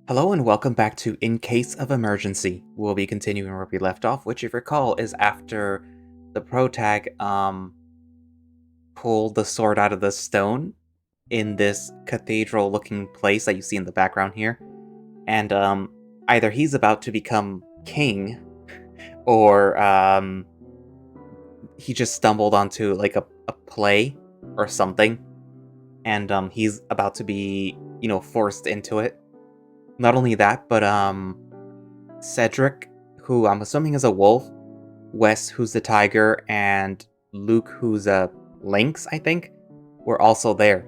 Hello and welcome back to In Case of Emergency. We'll be continuing where we left off, which if you recall is after the protag pulled the sword out of the stone in this cathedral looking place that you see in the background here. And either he's about to become king or he just stumbled onto like a play or something. And he's about to be, forced into it. Not only that, but Cedric, who I'm assuming is a wolf, Wes, who's the tiger, and Luke, who's a lynx, I think, were also there.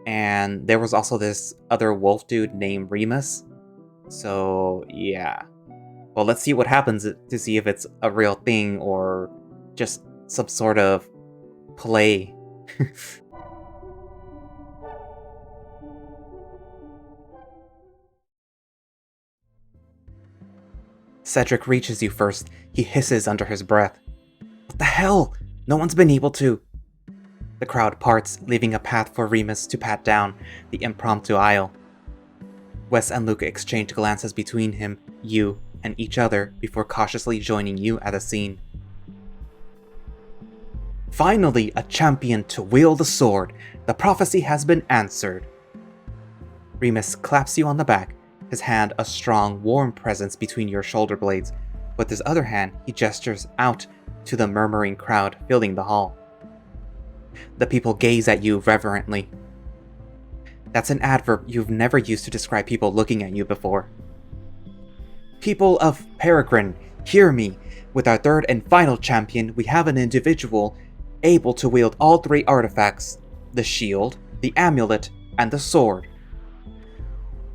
And there was also this other wolf dude named Remus. So, yeah. Well, let's see what happens to see if it's a real thing or just some sort of play. Cedric reaches you first. He hisses under his breath. What the hell? No one's been able to. The crowd parts, leaving a path for Remus to pat down the impromptu aisle. Wes and Luke exchange glances between him, you, and each other before cautiously joining you at the scene. Finally, a champion to wield the sword. The prophecy has been answered. Remus claps you on the back, his hand a strong, warm presence between your shoulder blades. With his other hand, he gestures out to the murmuring crowd filling the hall. The people gaze at you reverently. That's an adverb you've never used to describe people looking at you before. People of Peregrine, hear me. With our third and final champion, we have an individual able to wield all three artifacts, the shield, the amulet, and the sword.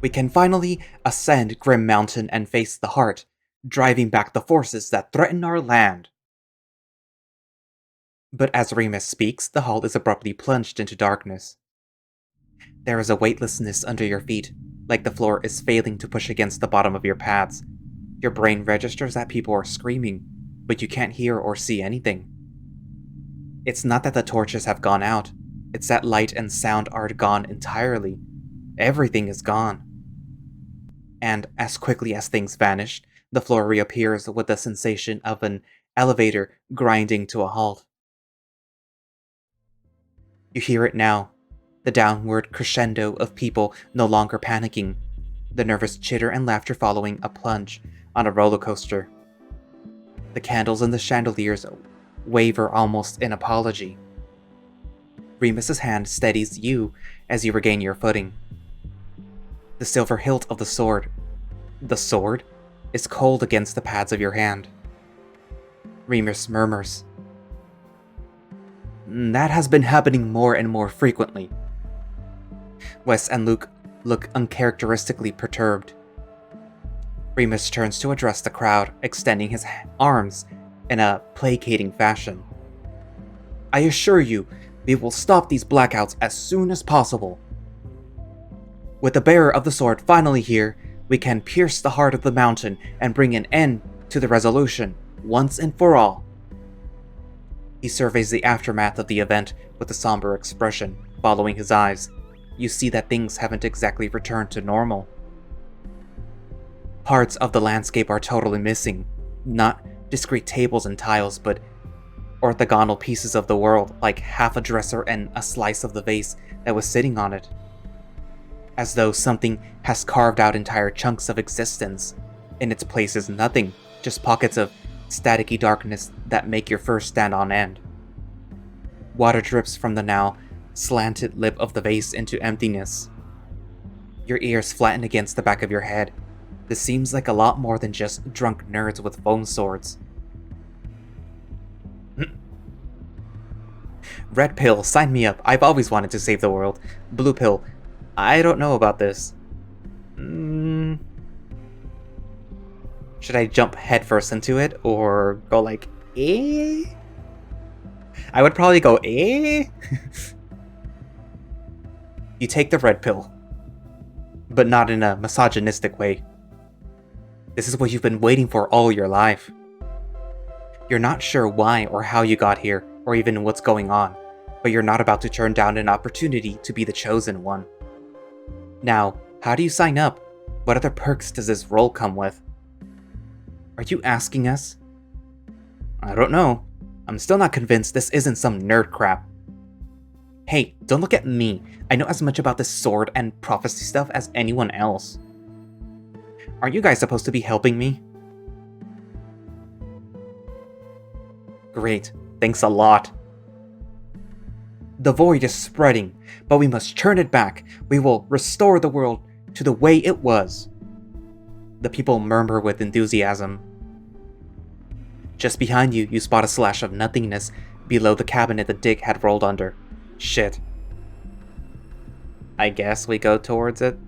We can finally ascend Grim Mountain and face the heart, driving back the forces that threaten our land. But as Remus speaks, the hall is abruptly plunged into darkness. There is a weightlessness under your feet, like the floor is failing to push against the bottom of your pads. Your brain registers that people are screaming, but you can't hear or see anything. It's not that the torches have gone out, it's that light and sound are gone entirely. Everything is gone. And as quickly as things vanished, the floor reappears with the sensation of an elevator grinding to a halt. You hear it now, the downward crescendo of people no longer panicking, the nervous chitter and laughter following a plunge on a roller coaster. The candles in the chandeliers waver almost in apology. Remus's hand steadies you as you regain your footing. The silver hilt of the sword is cold against the pads of your hand. Remus murmurs. That has been happening more and more frequently. Wes and Luke look uncharacteristically perturbed. Remus turns to address the crowd, extending his arms in a placating fashion. I assure you, we will stop these blackouts as soon as possible. With the bearer of the sword finally here, we can pierce the heart of the mountain and bring an end to the resolution, once and for all. He surveys the aftermath of the event with a somber expression. Following his eyes, you see that things haven't exactly returned to normal. Parts of the landscape are totally missing, not discrete tables and tiles, but orthogonal pieces of the world, like half a dresser and a slice of the vase that was sitting on it. As though something has carved out entire chunks of existence. In its place is nothing, just pockets of staticky darkness that make your fur stand on end. Water drips from the now slanted lip of the vase into emptiness. Your ears flatten against the back of your head. This seems like a lot more than just drunk nerds with foam swords. Red pill, sign me up. I've always wanted to save the world. Blue pill, I don't know about this. Should I jump headfirst into it or go like, eh? I would probably go, eh? You take the red pill, but not in a misogynistic way. This is what you've been waiting for all your life. You're not sure why or how you got here, or even what's going on, but you're not about to turn down an opportunity to be the chosen one. Now, how do you sign up? What other perks does this role come with? Are you asking us? I don't know. I'm still not convinced this isn't some nerd crap. Hey, don't look at me. I know as much about this sword and prophecy stuff as anyone else. Aren't you guys supposed to be helping me? Great, thanks a lot. The void is spreading, but we must turn it back. We will restore the world to the way it was. The people murmur with enthusiasm. Just behind you, you spot a slash of nothingness below the cabinet the dig had rolled under. Shit. I guess we go towards it?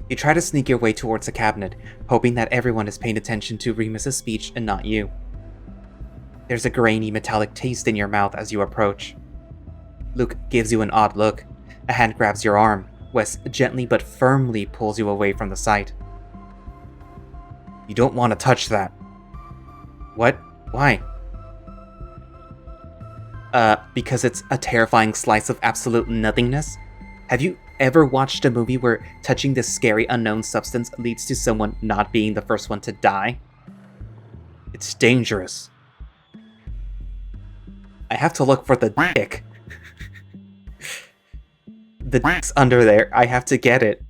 You try to sneak your way towards the cabinet, hoping that everyone is paying attention to Remus's speech and not you. There's a grainy, metallic taste in your mouth as you approach. Luke gives you an odd look. A hand grabs your arm. Wes gently but firmly pulls you away from the sight. You don't want to touch that. What? Why? Because it's a terrifying slice of absolute nothingness? Have you ever watched a movie where touching this scary unknown substance leads to someone not being the first one to die? It's dangerous. I have to look for the dick. The dick's under there. I have to get it.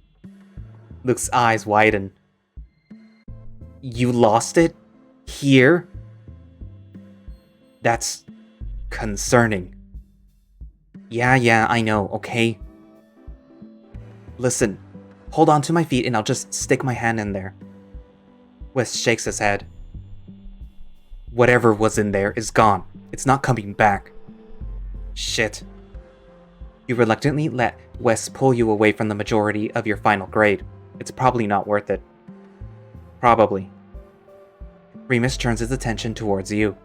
Luke's eyes widen. You lost it? Here? That's concerning. Yeah, I know, okay? Listen, hold on to my feet and I'll just stick my hand in there. Wes shakes his head. Whatever was in there is gone. It's not coming back. Shit. You reluctantly let Wes pull you away from the majority of your final grade. It's probably not worth it. Probably. Remus turns his attention towards you.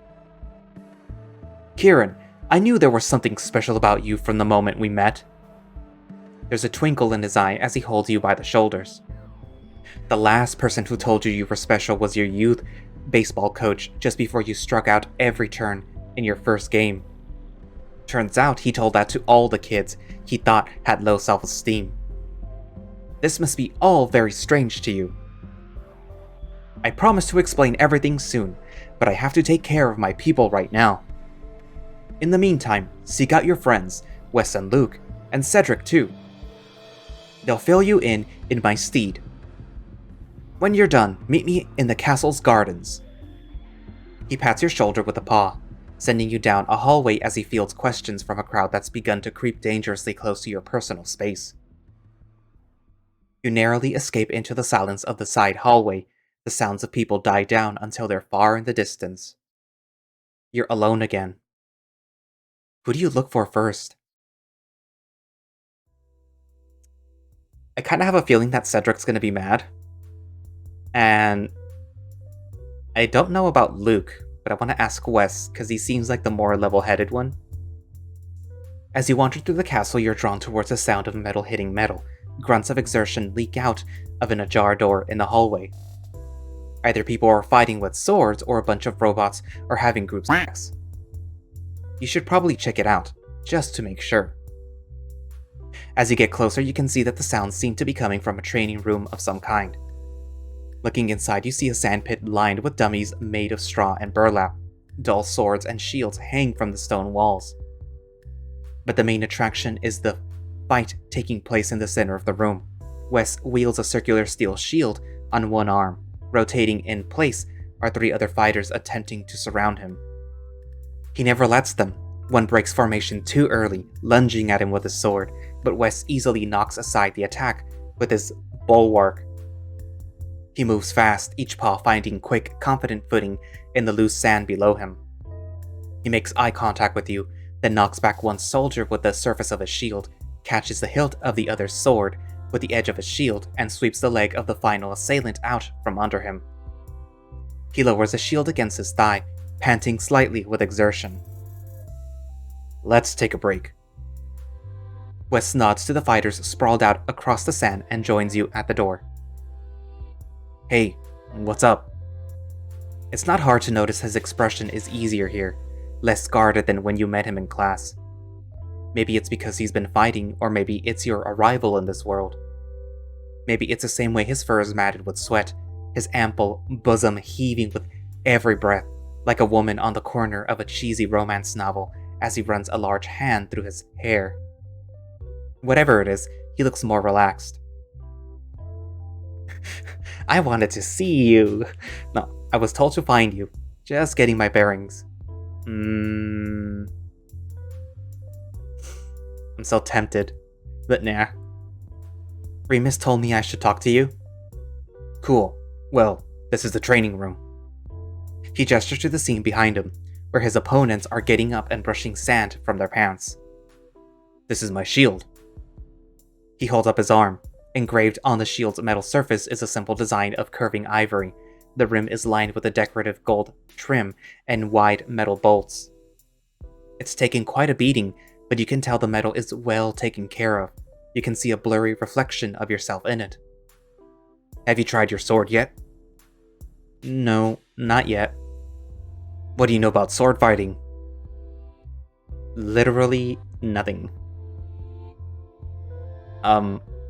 Kieran, I knew there was something special about you from the moment we met. There's a twinkle in his eye as he holds you by the shoulders. The last person who told you were special was your youth baseball coach just before you struck out every turn in your first game. Turns out he told that to all the kids he thought had low self-esteem. This must be all very strange to you. I promise to explain everything soon, but I have to take care of my people right now. In the meantime, seek out your friends, Wes and Luke, and Cedric too. They'll fill you in my stead. When you're done, meet me in the castle's gardens. He pats your shoulder with a paw, sending you down a hallway as he fields questions from a crowd that's begun to creep dangerously close to your personal space. You narrowly escape into the silence of the side hallway. The sounds of people die down until they're far in the distance. You're alone again. Who do you look for first? I kind of have a feeling that Cedric's going to be mad. And I don't know about Luke, but I want to ask Wes, because he seems like the more level-headed one. As you wander through the castle, you're drawn towards the sound of metal hitting metal. Grunts of exertion leak out of an ajar door in the hallway. Either people are fighting with swords, or a bunch of robots are having group sex. You should probably check it out, just to make sure. As you get closer, you can see that the sounds seem to be coming from a training room of some kind. Looking inside, you see a sandpit lined with dummies made of straw and burlap. Dull swords and shields hang from the stone walls. But the main attraction is the fight taking place in the center of the room. Wes wields a circular steel shield on one arm. Rotating in place are three other fighters attempting to surround him. He never lets them. One breaks formation too early, lunging at him with his sword, but Wes easily knocks aside the attack with his bulwark. He moves fast, each paw finding quick, confident footing in the loose sand below him. He makes eye contact with you, then knocks back one soldier with the surface of his shield, catches the hilt of the other's sword with the edge of his shield, and sweeps the leg of the final assailant out from under him. He lowers the shield against his thigh, panting slightly with exertion. Let's take a break. Wes nods to the fighters sprawled out across the sand and joins you at the door. Hey, what's up? It's not hard to notice his expression is easier here, less guarded than when you met him in class. Maybe it's because he's been fighting, or maybe it's your arrival in this world. Maybe it's the same way his fur is matted with sweat, his ample bosom heaving with every breath, like a woman on the corner of a cheesy romance novel as he runs a large hand through his hair. Whatever it is, he looks more relaxed. I wanted to see you. No, I was told to find you. Just getting my bearings. I'm so tempted, but nah. Remus told me I should talk to you. Cool. Well, this is the training room. He gestures to the scene behind him, where his opponents are getting up and brushing sand from their pants. This is my shield. He holds up his arm. Engraved on the shield's metal surface is a simple design of curving ivory. The rim is lined with a decorative gold trim and wide metal bolts. It's taken quite a beating, but you can tell the metal is well taken care of. You can see a blurry reflection of yourself in it. Have you tried your sword yet? No, not yet. What do you know about sword fighting? Literally nothing.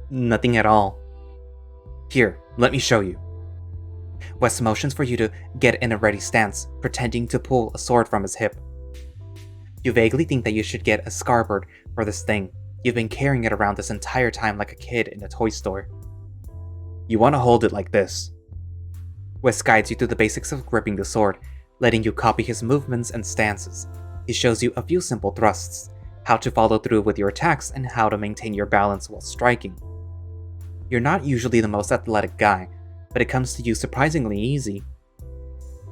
Nothing at all. Here, let me show you. Wes motions for you to get in a ready stance, pretending to pull a sword from his hip. You vaguely think that you should get a scabbard for this thing. You've been carrying it around this entire time like a kid in a toy store. You want to hold it like this. Wes guides you through the basics of gripping the sword, letting you copy his movements and stances. He shows you a few simple thrusts, how to follow through with your attacks, and how to maintain your balance while striking. You're not usually the most athletic guy, but it comes to you surprisingly easy.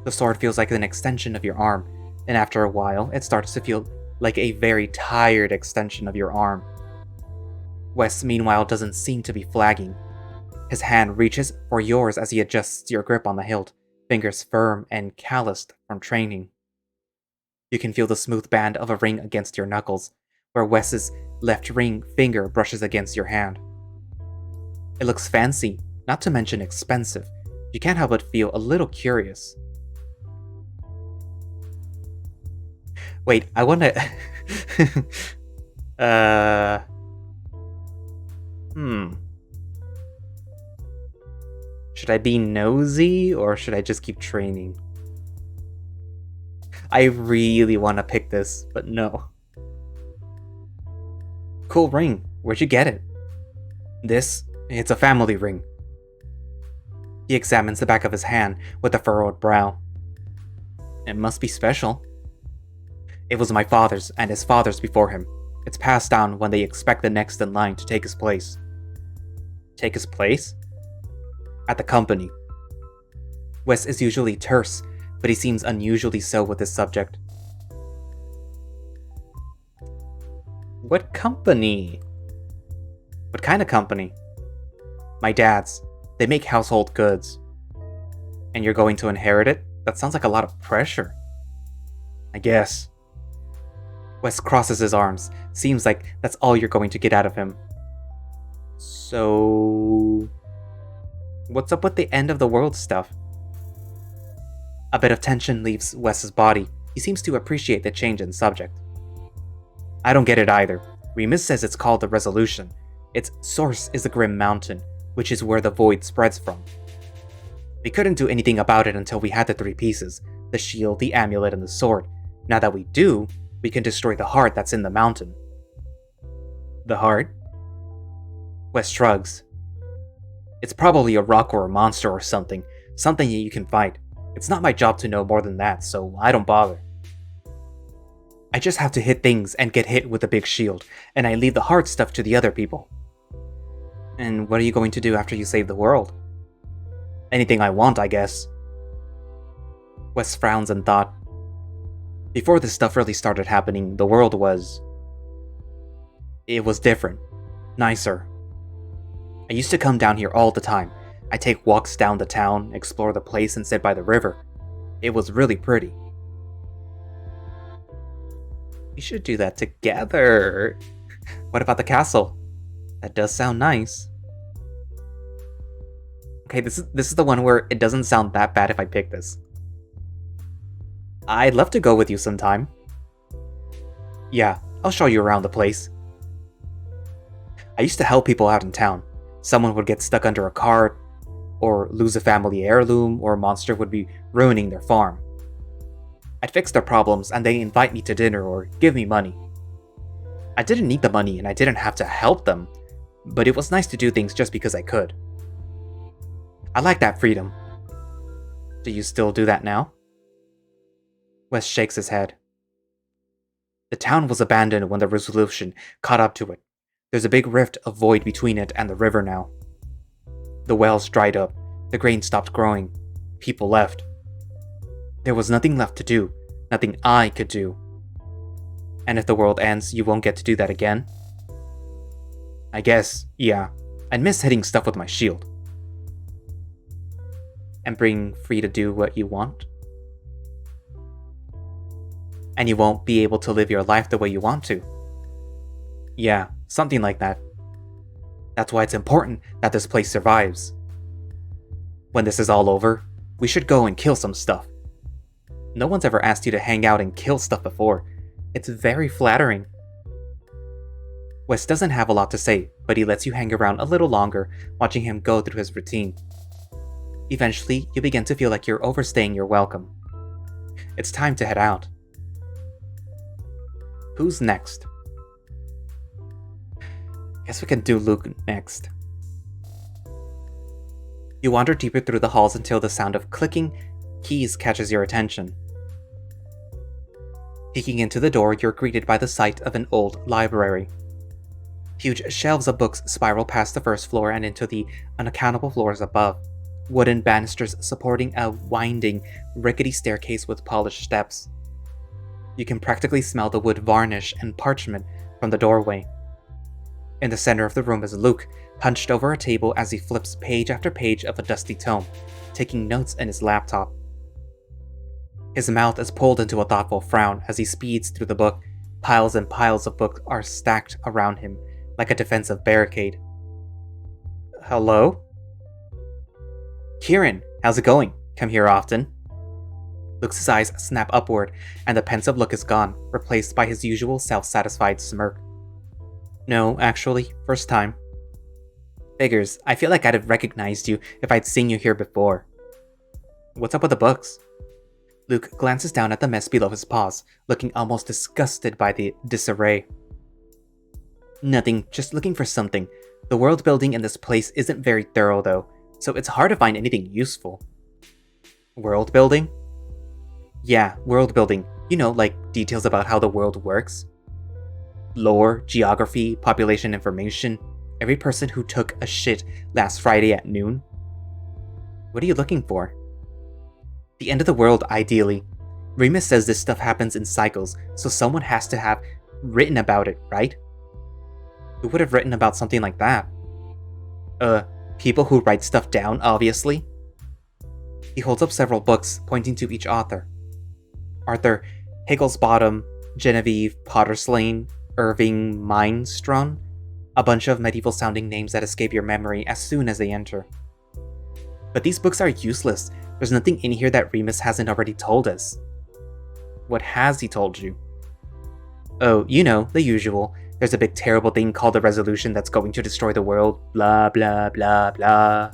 The sword feels like an extension of your arm, and after a while, it starts to feel like a very tired extension of your arm. Wes, meanwhile, doesn't seem to be flagging. His hand reaches for yours as he adjusts your grip on the hilt, fingers firm and calloused from training. You can feel the smooth band of a ring against your knuckles, where Wes's left ring finger brushes against your hand. It looks fancy, not to mention expensive. You can't help but feel a little curious. Wait, I wanna... Should I be nosy, or should I just keep training? I really want to pick this, but no. Cool ring. Where'd you get it? It's a family ring. He examines the back of his hand with a furrowed brow. It must be special. It was my father's and his father's before him. It's passed down when they expect the next in line to take his place. Take his place? At the company. Wes is usually terse, but he seems unusually so with this subject. What company? What kind of company? My dad's. They make household goods. And you're going to inherit it? That sounds like a lot of pressure. I guess. Wes crosses his arms. Seems like that's all you're going to get out of him. So... what's up with the end of the world stuff? A bit of tension leaves Wes's body. He seems to appreciate the change in subject. I don't get it either. Remus says it's called the Resolution. Its source is the Grim Mountain, which is where the void spreads from. We couldn't do anything about it until we had the three pieces, the shield, the amulet, and the sword. Now that we do, we can destroy the heart that's in the mountain. The heart? Wes shrugs. It's probably a rock or a monster or something that you can fight. It's not my job to know more than that, so I don't bother. I just have to hit things and get hit with a big shield, and I leave the hard stuff to the other people. And what are you going to do after you save the world? Anything I want, I guess. Wes frowns in thought. Before this stuff really started happening, the world was... it was different. Nicer. I used to come down here all the time. I take walks down the town, explore the place, and sit by the river. It was really pretty. We should do that together. What about the castle? That does sound nice. Okay, this is the one where it doesn't sound that bad if I pick this. I'd love to go with you sometime. Yeah, I'll show you around the place. I used to help people out in town. Someone would get stuck under a cart, or lose a family heirloom, or a monster would be ruining their farm. I'd fix their problems and they invite me to dinner or give me money. I didn't need the money and I didn't have to help them, but it was nice to do things just because I could. I like that freedom. Do you still do that now? Wes shakes his head. The town was abandoned when the resolution caught up to it. There's a big rift of void between it and the river now. The wells dried up, the grain stopped growing, people left. There was nothing left to do, nothing I could do. And if the world ends, you won't get to do that again? I guess, yeah. I'd miss hitting stuff with my shield. And being free to do what you want? And you won't be able to live your life the way you want to. Yeah, something like that. That's why it's important that this place survives. When this is all over, we should go and kill some stuff. No one's ever asked you to hang out and kill stuff before. It's very flattering. Wes doesn't have a lot to say, but he lets you hang around a little longer, watching him go through his routine. Eventually, you begin to feel like you're overstaying your welcome. It's time to head out. Who's next? Guess we can do Luke next. You wander deeper through the halls until the sound of clicking keys catches your attention. Peeking into the door, you're greeted by the sight of an old library. Huge shelves of books spiral past the first floor and into the unaccountable floors above, wooden banisters supporting a winding, rickety staircase with polished steps. You can practically smell the wood varnish and parchment from the doorway. In the center of the room is Luke, hunched over a table as he flips page after page of a dusty tome, taking notes in his laptop. His mouth is pulled into a thoughtful frown as he speeds through the book. Piles and piles of books are stacked around him, like a defensive barricade. Hello? Kieran, how's it going? Come here often? Luke's eyes snap upward, and the pensive look is gone, replaced by his usual self-satisfied smirk. No, actually, first time. Figures, I feel like I'd have recognized you if I'd seen you here before. What's up with the books? Luke glances down at the mess below his paws, looking almost disgusted by the disarray. Nothing, just looking for something. The world building in this place isn't very thorough though, so it's hard to find anything useful. World building? Yeah, world building. You know, like details about how the world works. Lore, geography, population information. Every person who took a shit last Friday at noon. What are you looking for? The end of the world, ideally. Remus says this stuff happens in cycles, so someone has to have written about it, right? Who would have written about something like that? People who write stuff down, obviously. He holds up several books, pointing to each author. Arthur Higglesbottom, Genevieve Potterslane, Irving Mindstron, a bunch of medieval-sounding names that escape your memory as soon as they enter. But these books are useless. There's nothing in here that Remus hasn't already told us. What has he told you? Oh, you know, the usual. There's a big terrible thing called the Resolution that's going to destroy the world, blah blah blah blah.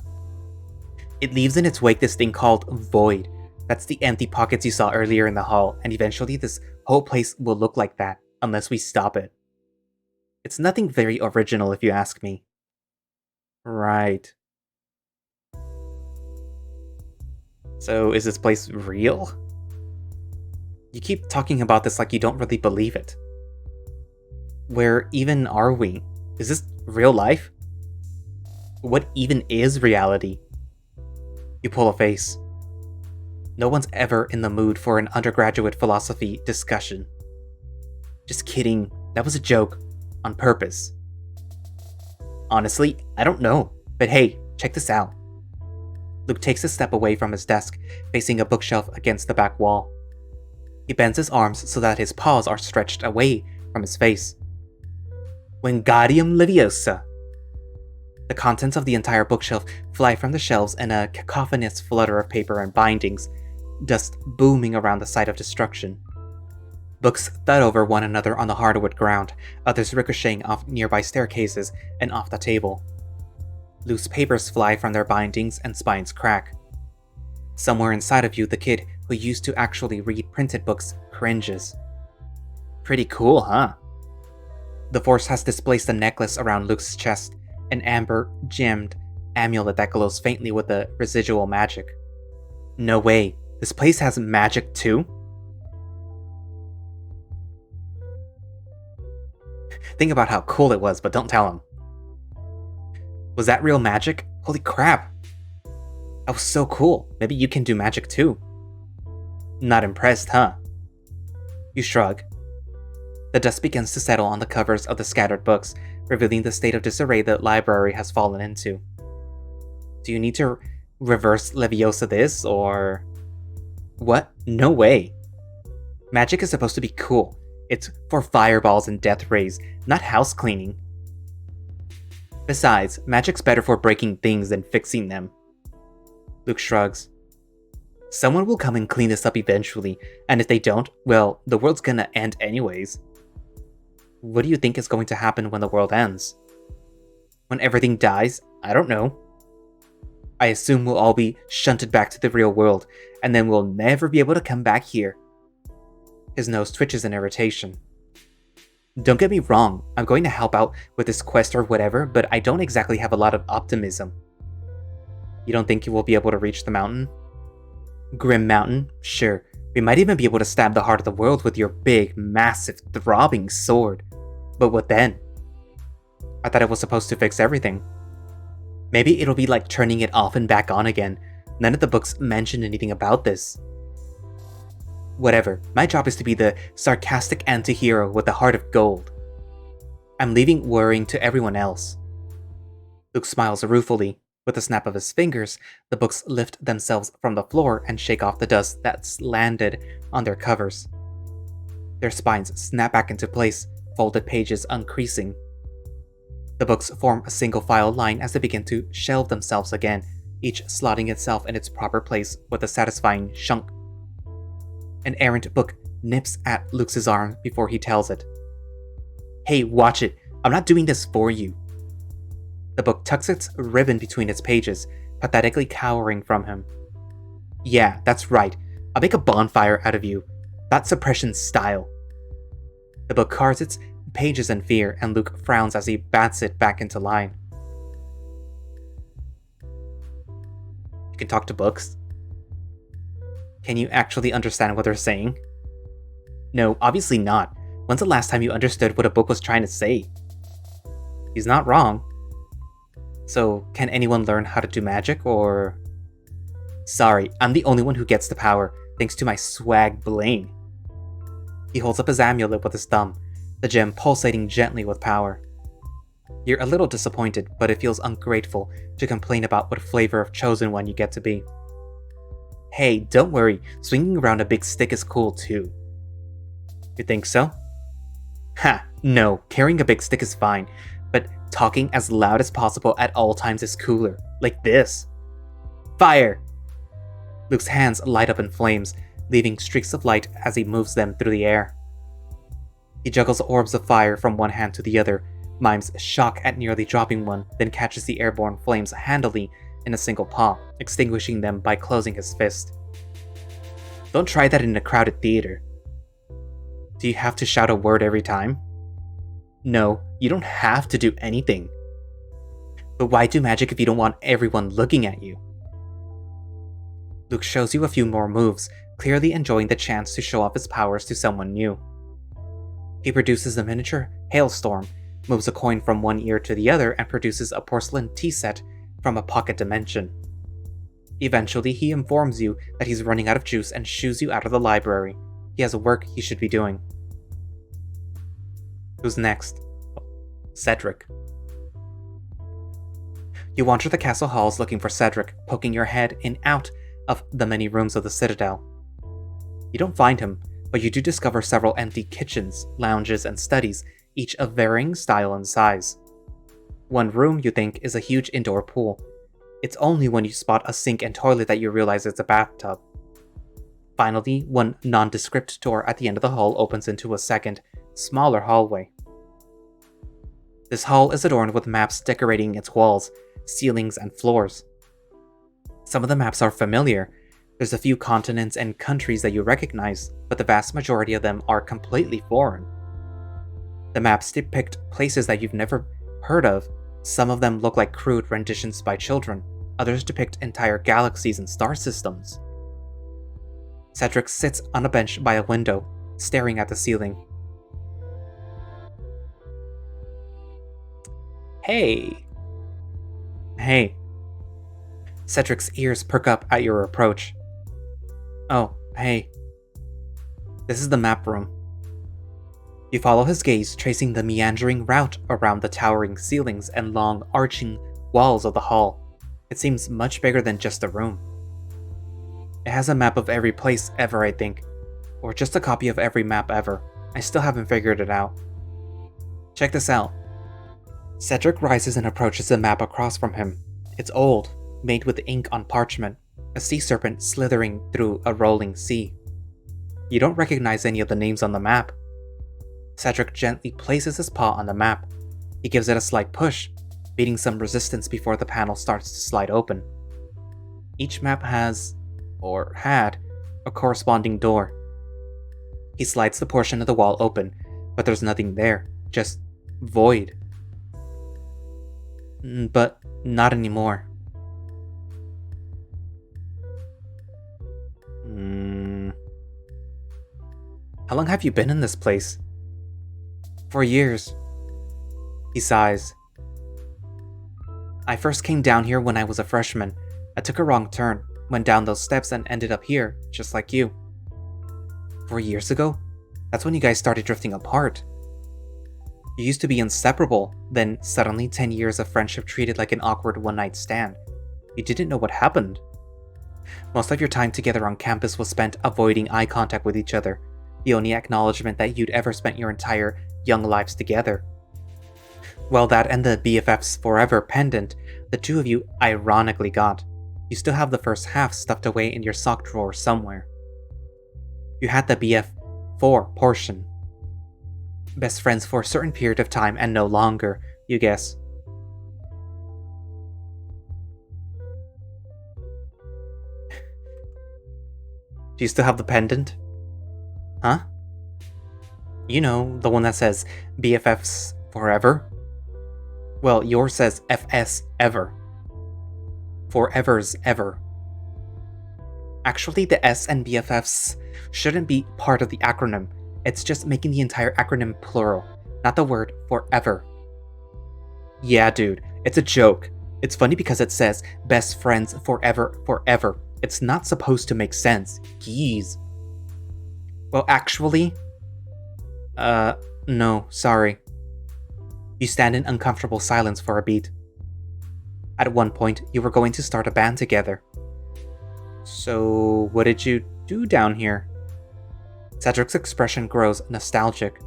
It leaves in its wake this thing called Void. That's the empty pockets you saw earlier in the hall, and eventually this whole place will look like that, unless we stop it. It's nothing very original if you ask me. Right. So is this place real? You keep talking about this like you don't really believe it. Where even are we? Is this real life? What even is reality? You pull a face. No one's ever in the mood for an undergraduate philosophy discussion. Just kidding, that was a joke. On purpose. Honestly, I don't know. But hey, check this out. Luke takes a step away from his desk, facing a bookshelf against the back wall. He bends his arms so that his paws are stretched away from his face. Wingardium Leviosa! The contents of the entire bookshelf fly from the shelves in a cacophonous flutter of paper and bindings, dust booming around the site of destruction. Books thud over one another on the hardwood ground, others ricocheting off nearby staircases and off the table. Loose papers fly from their bindings and spines crack. Somewhere inside of you, the kid who used to actually read printed books cringes. Pretty cool, huh? The Force has displaced a necklace around Luke's chest, an amber, gemmed amulet that glows faintly with the residual magic. No way, this place has magic too? Think about how cool it was, but don't tell him. Was that real magic? Holy crap! That was so cool. Maybe you can do magic too. Not impressed, huh? You shrug. The dust begins to settle on the covers of the scattered books, revealing the state of disarray the library has fallen into. Do you need to reverse Leviosa this, or... What? No way. Magic is supposed to be cool. It's for fireballs and death rays, not house cleaning. Besides, magic's better for breaking things than fixing them. Luke shrugs. Someone will come and clean this up eventually, and if they don't, well, the world's gonna end anyways. What do you think is going to happen when the world ends? When everything dies? I don't know. I assume we'll all be shunted back to the real world, and then we'll never be able to come back here. His nose twitches in irritation. Don't get me wrong, I'm going to help out with this quest or whatever, but I don't exactly have a lot of optimism. You don't think you will be able to reach the mountain? Grim Mountain? Sure. We might even be able to stab the heart of the world with your big, massive, throbbing sword. But what then? I thought it was supposed to fix everything. Maybe it'll be like turning it off and back on again. None of the books mention anything about this. Whatever, my job is to be the sarcastic anti-hero with the heart of gold. I'm leaving worrying to everyone else. Luke smiles ruefully. With a snap of his fingers, the books lift themselves from the floor and shake off the dust that's landed on their covers. Their spines snap back into place, folded pages uncreasing. The books form a single file line as they begin to shelve themselves again, each slotting itself in its proper place with a satisfying shunk. An errant book nips at Luke's arm before he tells it. Hey, watch it. I'm not doing this for you. The book tucks its ribbon between its pages, pathetically cowering from him. Yeah, that's right. I'll make a bonfire out of you. That's suppression style. The book carves its pages in fear, and Luke frowns as he bats it back into line. You can talk to books? Can you actually understand what they're saying? No, obviously not. When's the last time you understood what a book was trying to say? He's not wrong. So, can anyone learn how to do magic, or... Sorry, I'm the only one who gets the power, thanks to my swag bling. He holds up his amulet with his thumb, the gem pulsating gently with power. You're a little disappointed, but it feels ungrateful to complain about what flavor of chosen one you get to be. Hey, don't worry, swinging around a big stick is cool too. You think so? Ha, no, carrying a big stick is fine, but talking as loud as possible at all times is cooler, like this. Fire! Luke's hands light up in flames, leaving streaks of light as he moves them through the air. He juggles orbs of fire from one hand to the other, mimes shock at nearly dropping one, then catches the airborne flames handily in a single paw, extinguishing them by closing his fist. Don't try that in a crowded theater. Do you have to shout a word every time? No, you don't have to do anything. But why do magic if you don't want everyone looking at you? Luke shows you a few more moves, clearly enjoying the chance to show off his powers to someone new. He produces a miniature hailstorm, moves a coin from one ear to the other, and produces a porcelain tea set from a pocket dimension. Eventually, he informs you that he's running out of juice and shoos you out of the library. He has work he should be doing. Who's next? Cedric. You wander the castle halls looking for Cedric, poking your head in out of the many rooms of the Citadel. You don't find him, but you do discover several empty kitchens, lounges, and studies, each of varying style and size. One room, you think, is a huge indoor pool. It's only when you spot a sink and toilet that you realize it's a bathtub. Finally, one nondescript door at the end of the hall opens into a second, smaller hallway. This hall is adorned with maps decorating its walls, ceilings, and floors. Some of the maps are familiar. There's a few continents and countries that you recognize, but the vast majority of them are completely foreign. The maps depict places that you've never heard of. Some of them look like crude renditions by children. Others depict entire galaxies and star systems. Cedric sits on a bench by a window, staring at the ceiling. Hey. Cedric's ears perk up at your approach. Oh, hey. This is the map room. You follow his gaze, tracing the meandering route around the towering ceilings and long, arching walls of the hall. It seems much bigger than just a room. It has a map of every place ever, I think. Or just a copy of every map ever. I still haven't figured it out. Check this out. Cedric rises and approaches the map across from him. It's old, made with ink on parchment, a sea serpent slithering through a rolling sea. You don't recognize any of the names on the map. Cedric gently places his paw on the map. He gives it a slight push, beating some resistance before the panel starts to slide open. Each map has, or had, a corresponding door. He slides the portion of the wall open, but there's nothing there, just void. But not anymore. How long have you been in this place? For years. He sighs. I first came down here when I was a freshman. I took a wrong turn, went down those steps and ended up here, just like you. 4 years ago? That's when you guys started drifting apart. You used to be inseparable, then suddenly 10 years of friendship treated like an awkward one-night stand. You didn't know what happened. Most of your time together on campus was spent avoiding eye contact with each other, the only acknowledgement that you'd ever spent your entire young lives together. Well, that and the BFFs Forever pendant, the two of you ironically got. You still have the first half stuffed away in your sock drawer somewhere. You had the BF4 portion. Best friends for a certain period of time and no longer, you guess. Do you still have the pendant? Huh? You know, the one that says BFFs Forever? Well, yours says FS Ever. Forever's Ever. Actually, the S and BFFs shouldn't be part of the acronym. It's just making the entire acronym plural, not the word forever. Yeah, dude, it's a joke. It's funny because it says best friends forever, forever. It's not supposed to make sense. Geez. Well, actually... no, sorry. You stand in uncomfortable silence for a beat. At one point, you were going to start a band together. So, what did you do down here? Cedric's expression grows nostalgic.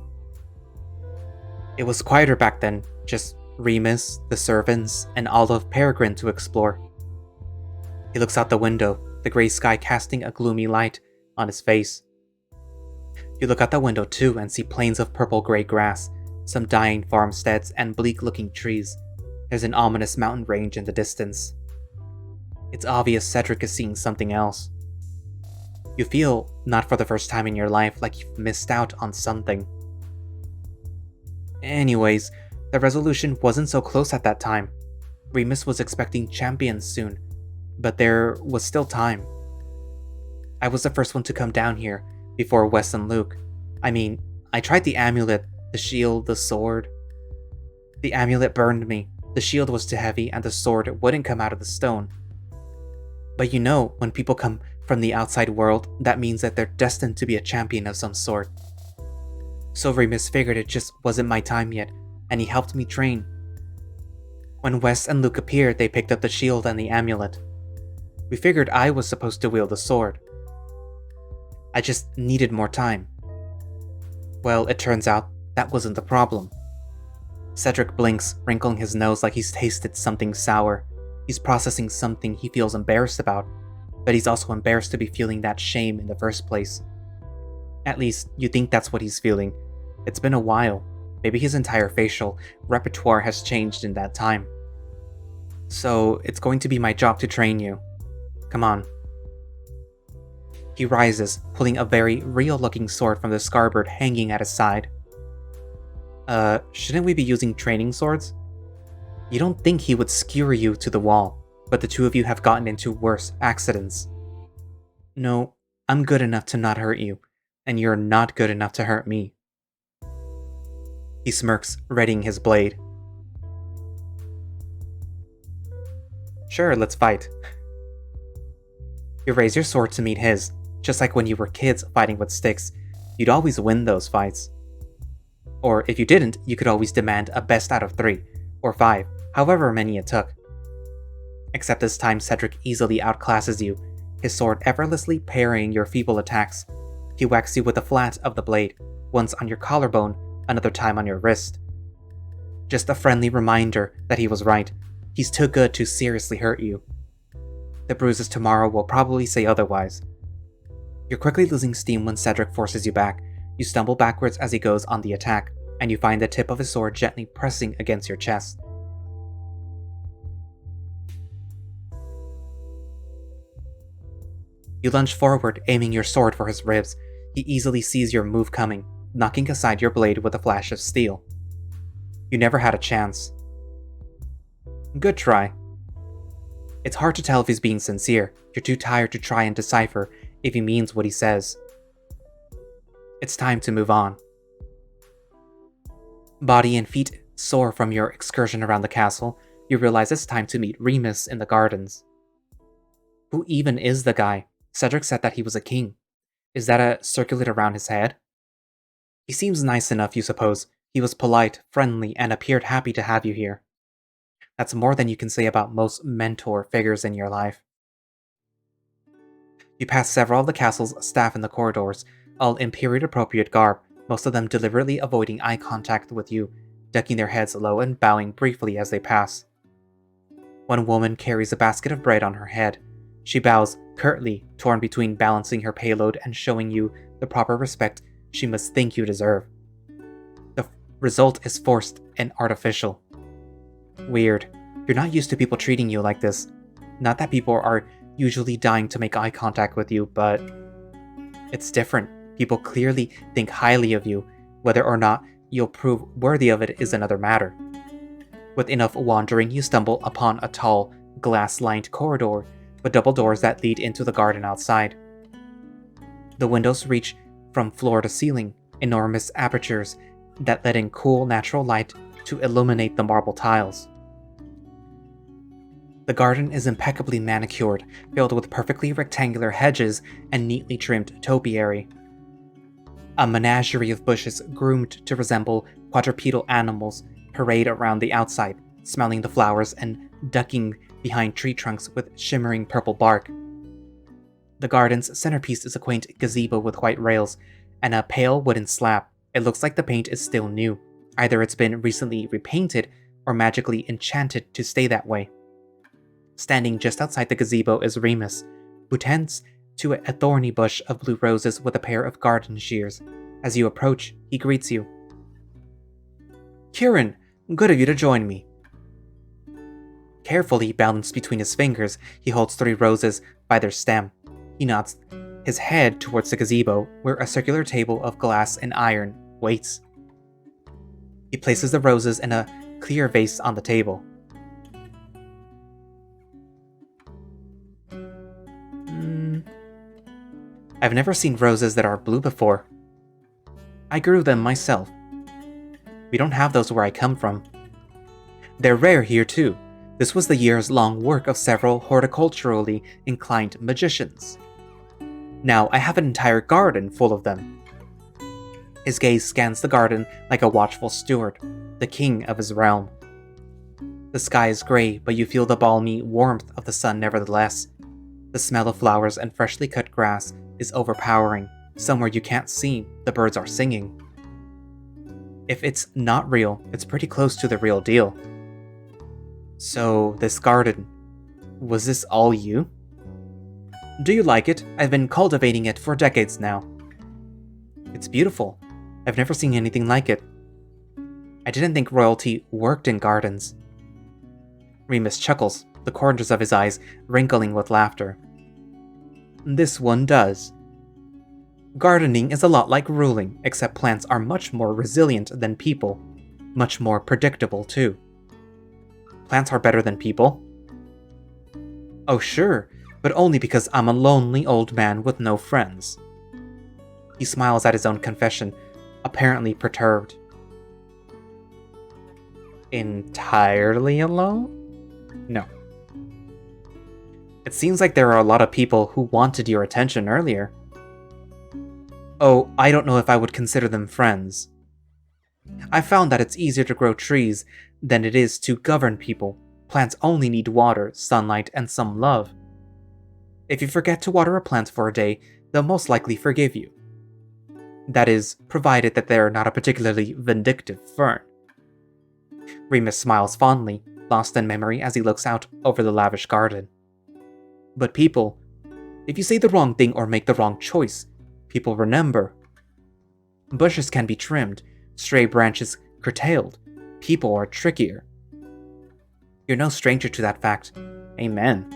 It was quieter back then, just Remus, the servants, and all of Peregrine to explore. He looks out the window, the gray sky casting a gloomy light on his face. You look out the window too and see plains of purple-gray grass, some dying farmsteads, and bleak-looking trees. There's an ominous mountain range in the distance. It's obvious Cedric is seeing something else. You feel, not for the first time in your life, like you've missed out on something. Anyways, the resolution wasn't so close at that time. Remus was expecting champions soon, but there was still time. I was the first one to come down here, before Wes and Luke. I mean, I tried the amulet, the shield, the sword. The amulet burned me, the shield was too heavy, and the sword wouldn't come out of the stone. But you know, when people come from the outside world, that means that they're destined to be a champion of some sort. So Remus figured it just wasn't my time yet, and he helped me train. When Wes and Luke appeared, they picked up the shield and the amulet. We figured I was supposed to wield the sword. I just needed more time. Well, it turns out that wasn't the problem. Cedric blinks, wrinkling his nose like he's tasted something sour. He's processing something he feels embarrassed about, but he's also embarrassed to be feeling that shame in the first place. At least, you think that's what he's feeling. It's been a while. Maybe his entire facial repertoire has changed in that time. So it's going to be my job to train you. Come on. He rises, pulling a very real-looking sword from the scabbard hanging at his side. Shouldn't we be using training swords? You don't think he would skewer you to the wall, but the two of you have gotten into worse accidents. No, I'm good enough to not hurt you, and you're not good enough to hurt me. He smirks, readying his blade. Sure, let's fight. You raise your sword to meet his, just like when you were kids fighting with sticks. You'd always win those fights. Or if you didn't, you could always demand a best out of 3, or 5, however many it took. Except this time Cedric easily outclasses you, his sword effortlessly parrying your feeble attacks. He whacks you with the flat of the blade, once on your collarbone, another time on your wrist. Just a friendly reminder that he was right. He's too good to seriously hurt you. The bruises tomorrow will probably say otherwise. You're quickly losing steam when Cedric forces you back. You stumble backwards as he goes on the attack, and you find the tip of his sword gently pressing against your chest. You lunge forward, aiming your sword for his ribs. He easily sees your move coming, knocking aside your blade with a flash of steel. You never had a chance. Good try. It's hard to tell if he's being sincere. You're too tired to try and decipher if he means what he says. It's time to move on. Body and feet sore from your excursion around the castle, you realize it's time to meet Remus in the gardens. Who even is the guy? Cedric said that he was a king. Is that a circlet around his head? He seems nice enough, you suppose. He was polite, friendly, and appeared happy to have you here. That's more than you can say about most mentor figures in your life. You pass several of the castle's staff in the corridors, all in period-appropriate garb, most of them deliberately avoiding eye contact with you, ducking their heads low and bowing briefly as they pass. One woman carries a basket of bread on her head. She bows curtly, torn between balancing her payload and showing you the proper respect she must think you deserve. The result is forced and artificial. Weird. You're not used to people treating you like this. Not that people are usually dying to make eye contact with you, but it's different. People clearly think highly of you. Whether or not you'll prove worthy of it is another matter. With enough wandering, you stumble upon a tall, glass-lined corridor with double doors that lead into the garden outside. The windows reach from floor to ceiling, enormous apertures that let in cool, natural light to illuminate the marble tiles. The garden is impeccably manicured, filled with perfectly rectangular hedges and neatly trimmed topiary. A menagerie of bushes groomed to resemble quadrupedal animals parade around the outside, smelling the flowers and ducking behind tree trunks with shimmering purple bark. The garden's centerpiece is a quaint gazebo with white rails and a pale wooden slab. It looks like the paint is still new. Either it's been recently repainted or magically enchanted to stay that way. Standing just outside the gazebo is Remus, who tends to a thorny bush of blue roses with a pair of garden shears. As you approach, he greets you. Kieran, good of you to join me. Carefully balanced between his fingers, he holds 3 roses by their stem. He nods his head towards the gazebo, where a circular table of glass and iron waits. He places the roses in a clear vase on the table. I've never seen roses that are blue before. I grew them myself. We don't have those where I come from. They're rare here too. This was the years-long work of several horticulturally inclined magicians. Now I have an entire garden full of them. His gaze scans the garden like a watchful steward, the king of his realm. The sky is gray, but you feel the balmy warmth of the sun nevertheless. The smell of flowers and freshly cut grass is overpowering. Somewhere you can't see, the birds are singing. If it's not real, it's pretty close to the real deal. So, this garden, was this all you? Do you like it? I've been cultivating it for decades now. It's beautiful. I've never seen anything like it. I didn't think royalty worked in gardens. Remus chuckles, the corners of his eyes wrinkling with laughter. This one does. Gardening is a lot like ruling, except plants are much more resilient than people. Much more predictable, too. Plants are better than people. Oh sure, but only because I'm a lonely old man with no friends. He smiles at his own confession, apparently perturbed. Entirely alone? No. It seems like there are a lot of people who wanted your attention earlier. Oh, I don't know if I would consider them friends. I found that it's easier to grow trees than it is to govern people. Plants only need water, sunlight, and some love. If you forget to water a plant for a day, they'll most likely forgive you. That is, provided that they're not a particularly vindictive fern. Remus smiles fondly, lost in memory as he looks out over the lavish garden. But people, if you say the wrong thing or make the wrong choice, people remember. Bushes can be trimmed, stray branches curtailed. People are trickier. You're no stranger to that fact. Amen.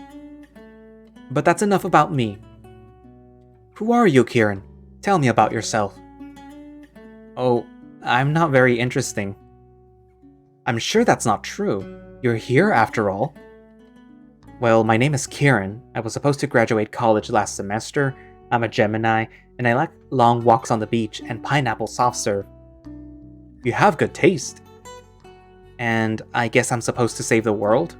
But that's enough about me. Who are you, Kieran? Tell me about yourself. Oh, I'm not very interesting. I'm sure that's not true. You're here after all. Well, my name is Kieran. I was supposed to graduate college last semester. I'm a Gemini, and I like long walks on the beach and pineapple soft serve. You have good taste. And I guess I'm supposed to save the world?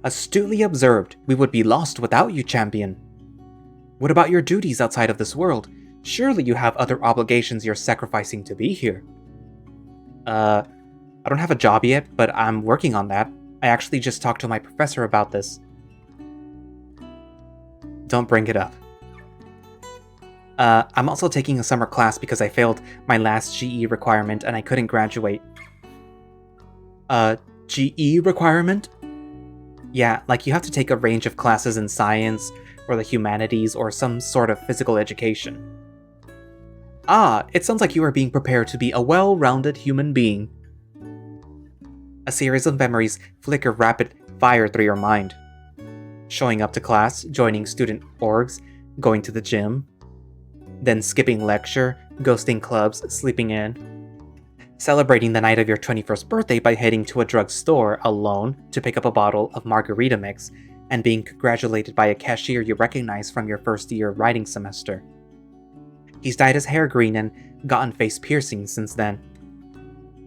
Astutely observed. We would be lost without you, champion. What about your duties outside of this world? Surely you have other obligations you're sacrificing to be here. I don't have a job yet, but I'm working on that. I actually just talked to my professor about this. Don't bring it up. I'm also taking a summer class because I failed my last GE requirement and I couldn't graduate. GE requirement? Yeah, like you have to take a range of classes in science, or the humanities, or some sort of physical education. Ah, it sounds like you are being prepared to be a well-rounded human being. A series of memories flicker rapid fire through your mind. Showing up to class, joining student orgs, going to the gym, then skipping lecture, ghosting clubs, sleeping in. Celebrating the night of your 21st birthday by heading to a drugstore alone to pick up a bottle of margarita mix, and being congratulated by a cashier you recognize from your first year writing semester. He's dyed his hair green and gotten face piercings since then.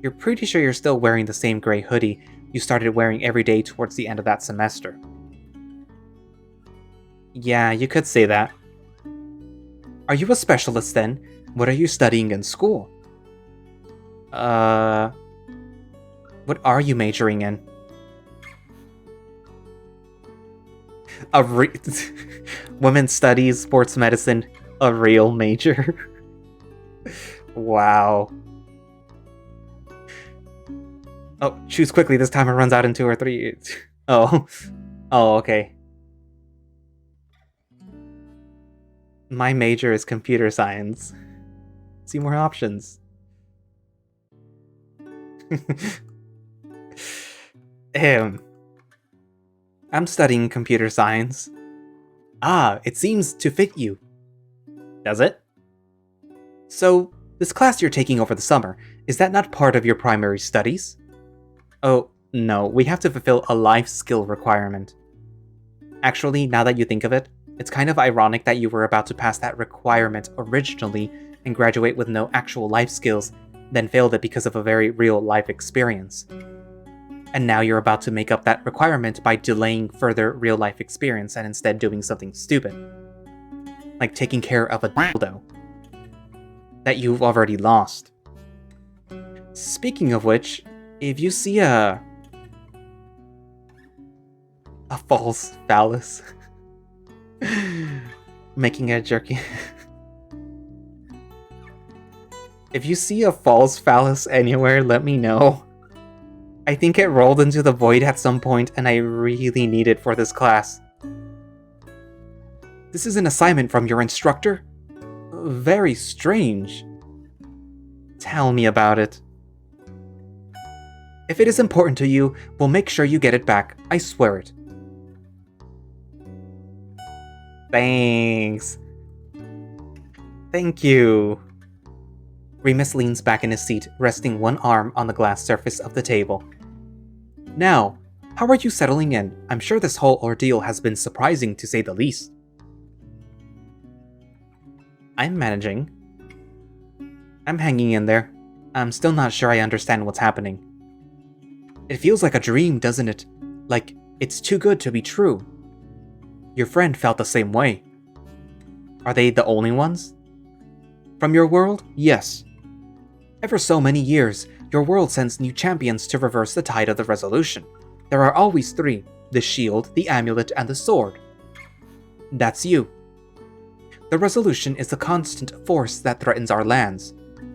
You're pretty sure you're still wearing the same gray hoodie you started wearing every day towards the end of that semester. Yeah, you could say that. Are you a specialist then? What are you studying in school? What are you majoring in? Women's studies, sports medicine, a real major? Wow. Oh, choose quickly, this timer runs out in 2 or 3. Oh. Oh, okay. My major is computer science. See more options. I'm studying computer science. Ah, it seems to fit you. Does it? So, this class you're taking over the summer, is that not part of your primary studies? Oh, no, we have to fulfill a life skill requirement. Actually, now that you think of it, it's kind of ironic that you were about to pass that requirement originally and graduate with no actual life skills, then failed it because of a very real life experience. And now you're about to make up that requirement by delaying further real life experience and instead doing something stupid. Like taking care of a dildo that you've already lost. Speaking of which, if you see a false phallus making a jerky if you see a false phallus anywhere, let me know. I think it rolled into the void at some point and I really need it for this class. This is an assignment from your instructor? Very strange. Tell me about it. If it is important to you, we'll make sure you get it back, I swear it. Thanks. Thank you. Remus leans back in his seat, resting one arm on the glass surface of the table. Now, how are you settling in? I'm sure this whole ordeal has been surprising to say the least. I'm managing. I'm hanging in there. I'm still not sure I understand what's happening. It feels like a dream, doesn't it? Like, it's too good to be true. Your friend felt the same way. Are they the only ones? From your world? Yes. Ever so many years, your world sends new champions to reverse the tide of the resolution. There are always three: the shield, the amulet, and the sword. That's you. The resolution is a constant force that threatens our lands.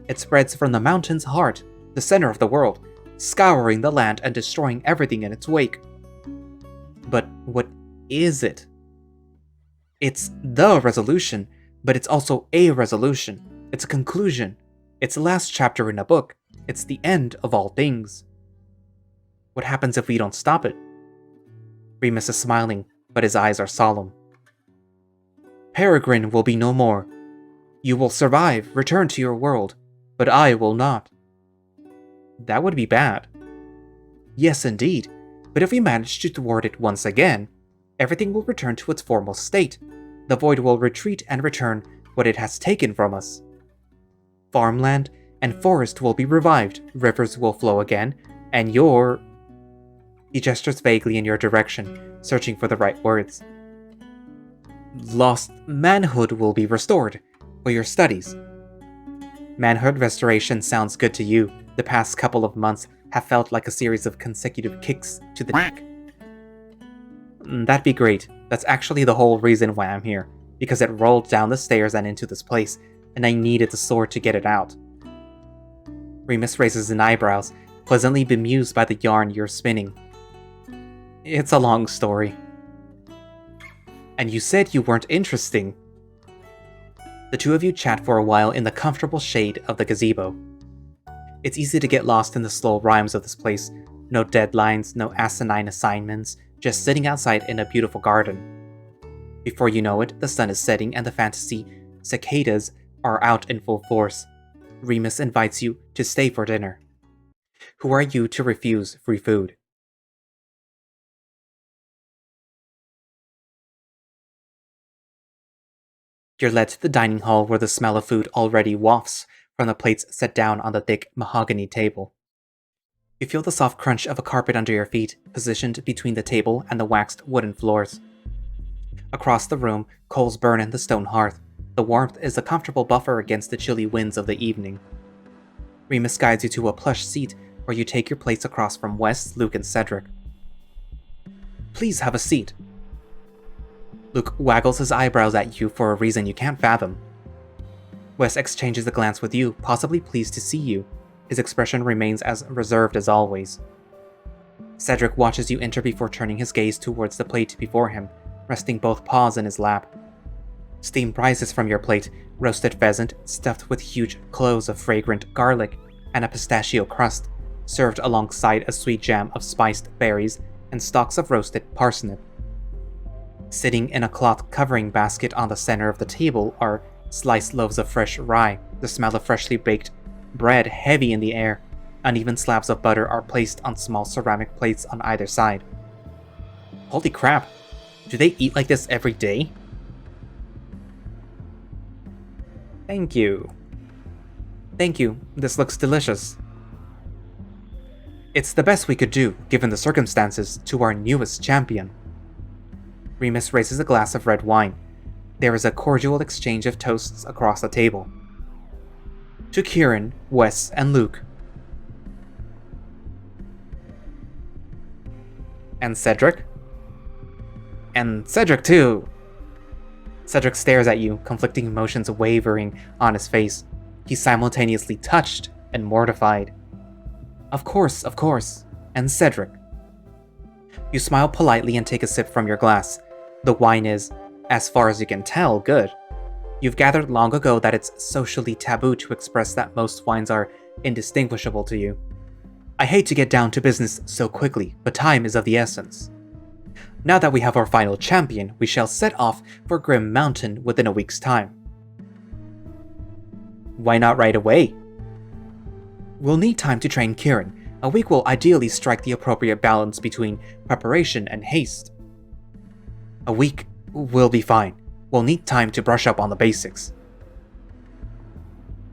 It spreads from the mountain's heart, the center of the world, scouring the land and destroying everything in its wake. But what is it? It's the resolution, but it's also a resolution. It's a conclusion. It's the last chapter in a book. It's the end of all things. What happens if we don't stop it? Remus is smiling, but his eyes are solemn. Peregrine will be no more. You will survive, return to your world, but I will not. That would be bad. Yes, indeed, but if we manage to thwart it once again, everything will return to its former state. The void will retreat and return what it has taken from us. Farmland and forest will be revived, rivers will flow again, and your... He gestures vaguely in your direction, searching for the right words. Lost manhood will be restored, for your studies. Manhood restoration sounds good to you. The past couple of months have felt like a series of consecutive kicks to the neck. That'd be great. That's actually the whole reason why I'm here, because it rolled down the stairs and into this place, and I needed the sword to get it out. Remus raises an eyebrows, pleasantly bemused by the yarn you're spinning. It's a long story. And you said you weren't interesting. The two of you chat for a while in the comfortable shade of the gazebo. It's easy to get lost in the slow rhymes of this place. No deadlines, no asinine assignments, just sitting outside in a beautiful garden. Before you know it, the sun is setting and the fantasy cicadas are out in full force. Remus invites you to stay for dinner. Who are you to refuse free food? You're led to the dining hall where the smell of food already wafts from the plates set down on the thick mahogany table. You feel the soft crunch of a carpet under your feet, positioned between the table and the waxed wooden floors. Across the room, coals burn in the stone hearth. The warmth is a comfortable buffer against the chilly winds of the evening. Remus guides you to a plush seat where you take your place across from Wes, Luke, and Cedric. Please have a seat. Luke waggles his eyebrows at you for a reason you can't fathom. Wes exchanges a glance with you, possibly pleased to see you. His expression remains as reserved as always. Cedric watches you enter before turning his gaze towards the plate before him, resting both paws in his lap. Steam rises from your plate, roasted pheasant stuffed with huge cloves of fragrant garlic and a pistachio crust, served alongside a sweet jam of spiced berries and stalks of roasted parsnip. Sitting in a cloth covering basket on the center of the table are sliced loaves of fresh rye, the smell of freshly baked bread heavy in the air. Uneven slabs of butter are placed on small ceramic plates on either side. Holy crap! Do they eat like this every day? Thank you. Thank you. This looks delicious. It's the best we could do, given the circumstances, to our newest champion. Remus raises a glass of red wine. There is a cordial exchange of toasts across the table. To Kieran, Wes, and Luke. And Cedric? And Cedric too! Cedric stares at you, conflicting emotions wavering on his face. He's simultaneously touched and mortified. Of course, and Cedric. You smile politely and take a sip from your glass. The wine is, as far as you can tell, good. You've gathered long ago that it's socially taboo to express that most wines are indistinguishable to you. I hate to get down to business so quickly, but time is of the essence. Now that we have our final champion, we shall set off for Grim Mountain within a week's time. Why not right away? We'll need time to train Kieran. A week will ideally strike the appropriate balance between preparation and haste. A week will be fine. We'll need time to brush up on the basics.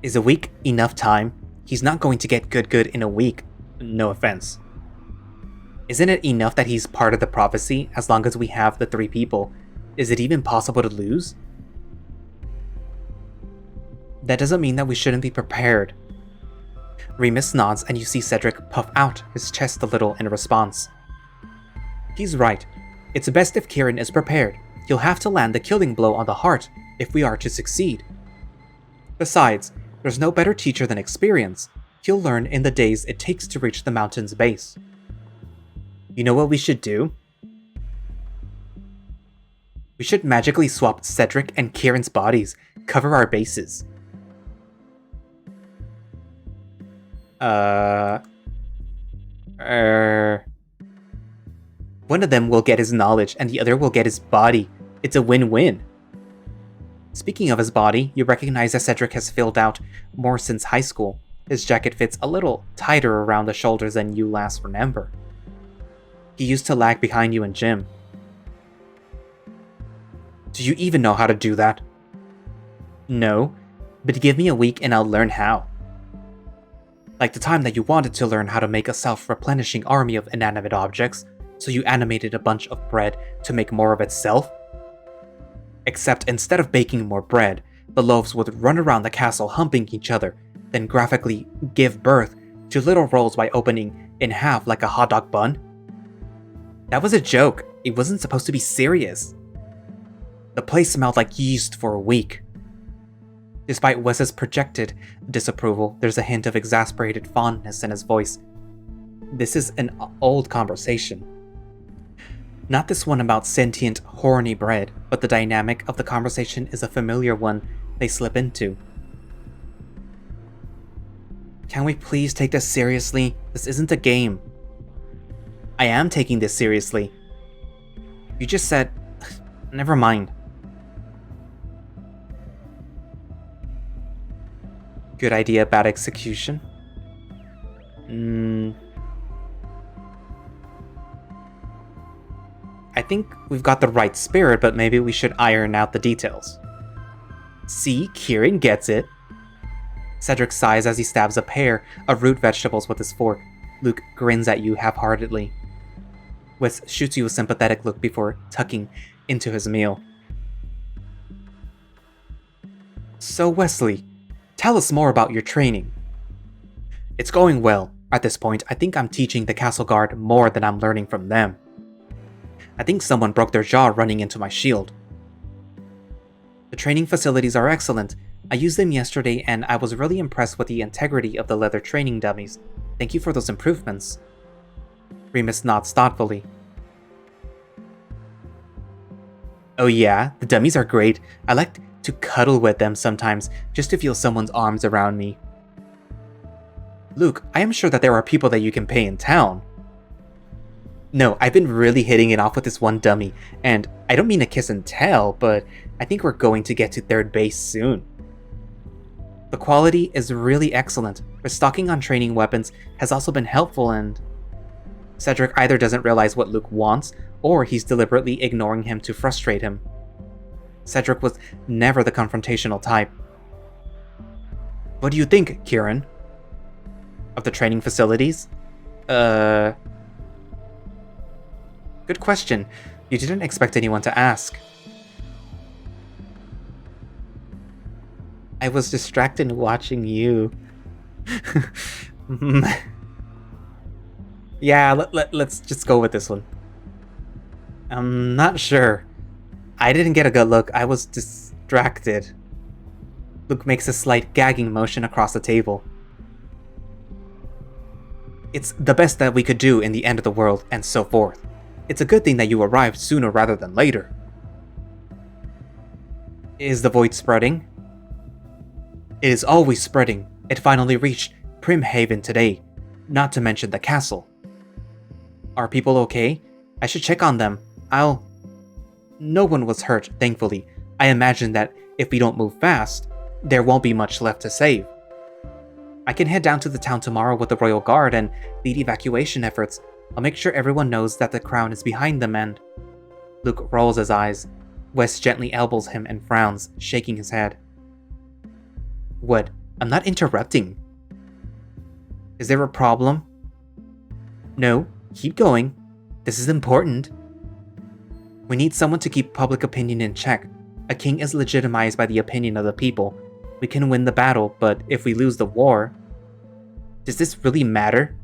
Is a week enough time? He's not going to get good in a week. No offense. Isn't it enough that he's part of the prophecy as long as we have the 3 people? Is it even possible to lose? That doesn't mean that we shouldn't be prepared. Remus nods and you see Cedric puff out his chest a little in response. He's right. It's best if Kieran is prepared. He'll have to land the killing blow on the heart if we are to succeed. Besides, there's no better teacher than experience. He'll learn in the days it takes to reach the mountain's base. You know what we should do? We should magically swap Cedric and Kieran's bodies, cover our bases. One of them will get his knowledge and the other will get his body. It's a win-win. Speaking of his body, you recognize that Cedric has filled out more since high school. His jacket fits a little tighter around the shoulders than you last remember. He used to lag behind you in gym. Do you even know how to do that? No, but give me a week and I'll learn how. Like the time that you wanted to learn how to make a self-replenishing army of inanimate objects, so you animated a bunch of bread to make more of itself? Except instead of baking more bread, the loaves would run around the castle humping each other, then graphically give birth to little rolls by opening in half like a hot dog bun? That was a joke. It wasn't supposed to be serious. The place smelled like yeast for a week. Despite Wes's projected disapproval, there's a hint of exasperated fondness in his voice. This is an old conversation. Not this one about sentient, horny bread, but the dynamic of the conversation is a familiar one they slip into. Can we please take this seriously? This isn't a game. I am taking this seriously. You just said... Never mind. Good idea, bad execution. I think we've got the right spirit, but maybe we should iron out the details. See, Kieran gets it. Cedric sighs as he stabs a pear of root vegetables with his fork. Luke grins at you half-heartedly. Wes shoots you a sympathetic look before tucking into his meal. So Wesley, tell us more about your training. It's going well. At this point, I think I'm teaching the castle guard more than I'm learning from them. I think someone broke their jaw running into my shield. The training facilities are excellent. I used them yesterday and I was really impressed with the integrity of the leather training dummies. Thank you for those improvements. Remus nods thoughtfully. Oh yeah, the dummies are great. I like to cuddle with them sometimes, just to feel someone's arms around me. Luke, I am sure that there are people that you can pay in town. No, I've been really hitting it off with this one dummy, and I don't mean to kiss and tell, but I think we're going to get to third base soon. The quality is really excellent. Restocking on training weapons has also been helpful, and... Cedric either doesn't realize what Luke wants, or he's deliberately ignoring him to frustrate him. Cedric was never the confrontational type. What do you think, Kieran? Of the training facilities? Good question. You didn't expect anyone to ask. I was distracted watching you. Yeah, let's just go with this one. I'm not sure. I didn't get a good look. I was distracted. Luke makes a slight gagging motion across the table. It's the best that we could do in the end of the world, and so forth. It's a good thing that you arrived sooner rather than later. Is the void spreading? It is always spreading. It finally reached Primhaven today. not to mention the castle. Are people okay? I should check on them. No one was hurt, thankfully. I imagine that if we don't move fast, there won't be much left to save. I can head down to the town tomorrow with the Royal Guard and lead evacuation efforts. I'll make sure everyone knows that the crown is behind them and... Luke rolls his eyes. Wes gently elbows him and frowns, shaking his head. What? I'm not interrupting. Is there a problem? No, keep going. This is important. We need someone to keep public opinion in check. A king is legitimized by the opinion of the people. We can win the battle, but if we lose the war... Does this really matter?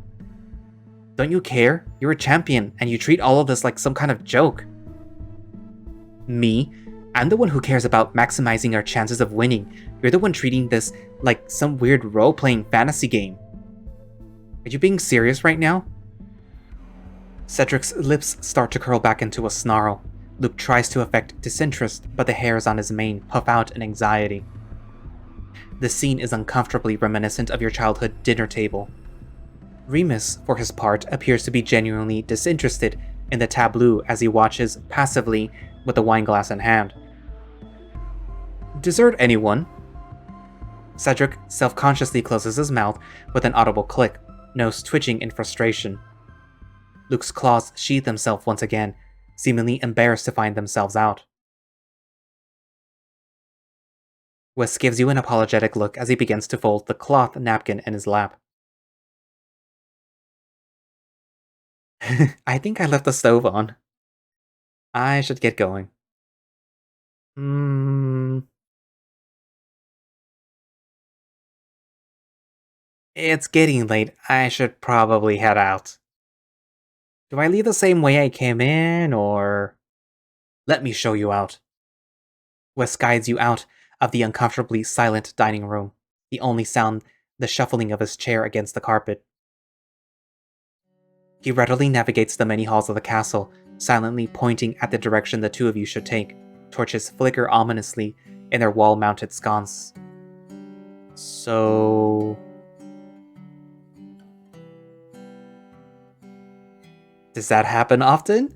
Don't you care? You're a champion, and you treat all of this like some kind of joke. Me? I'm the one who cares about maximizing our chances of winning. You're the one treating this like some weird role-playing fantasy game. Are you being serious right now? Cedric's lips start to curl back into a snarl. Luke tries to affect disinterest, but the hairs on his mane puff out in anxiety. The scene is uncomfortably reminiscent of your childhood dinner table. Remus, for his part, appears to be genuinely disinterested in the tableau as he watches passively with the wine glass in hand. Dessert, anyone? Cedric self-consciously closes his mouth with an audible click, nose twitching in frustration. Luke's claws sheathe themselves once again, seemingly embarrassed to find themselves out. Wes gives you an apologetic look as he begins to fold the cloth napkin in his lap. I think I left the stove on. I should get going. It's getting late. I should probably head out. Do I leave the same way I came in, or... Let me show you out. Wes guides you out of the uncomfortably silent dining room, the only sound the shuffling of his chair against the carpet. He readily navigates the many halls of the castle, silently pointing at the direction the two of you should take. Torches flicker ominously in their wall-mounted sconce. So... Does that happen often?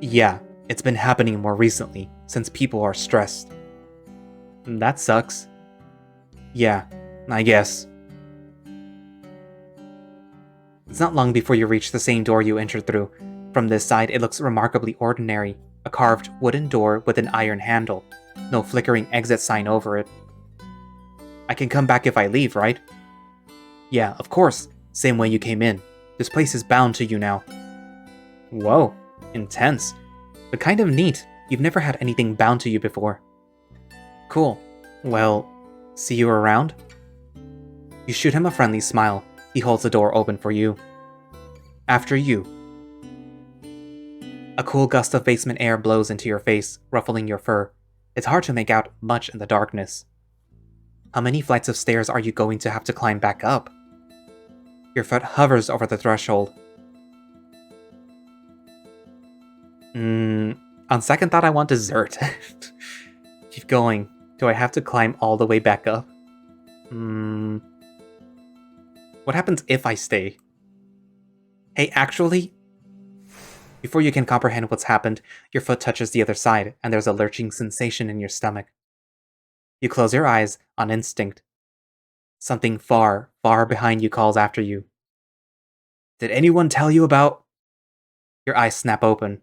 Yeah, it's been happening more recently, since people are stressed. That sucks. Yeah, I guess. It's not long before you reach the same door you entered through. From this side, it looks remarkably ordinary. A carved wooden door with an iron handle. No flickering exit sign over it. I can come back if I leave, right? Yeah, of course. Same way you came in. This place is bound to you now. Whoa, intense. But kind of neat. You've never had anything bound to you before. Cool. Well, see you around? You shoot him a friendly smile. He holds the door open for you. After you. A cool gust of basement air blows into your face, ruffling your fur. It's hard to make out much in the darkness. How many flights of stairs are you going to have to climb back up? Your foot hovers over the threshold. On second thought, I want dessert. Keep going. Do I have to climb all the way back up? What happens if I stay? Hey, actually... Before you can comprehend what's happened, your foot touches the other side, and there's a lurching sensation in your stomach. You close your eyes on instinct. Something far, far behind you calls after you. Did anyone tell you about... Your eyes snap open.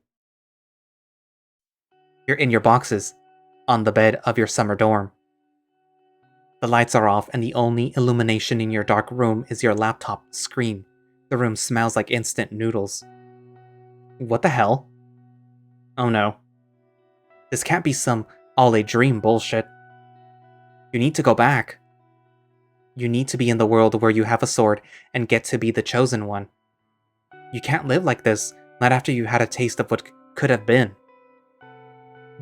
You're in your boxes, on the bed of your summer dorm. The lights are off, and the only illumination in your dark room is your laptop screen. The room smells like instant noodles. What the hell? Oh no. This can't be some all-a-dream bullshit. You need to go back. You need to be in the world where you have a sword and get to be the chosen one. You can't live like this, not after you had a taste of what could have been.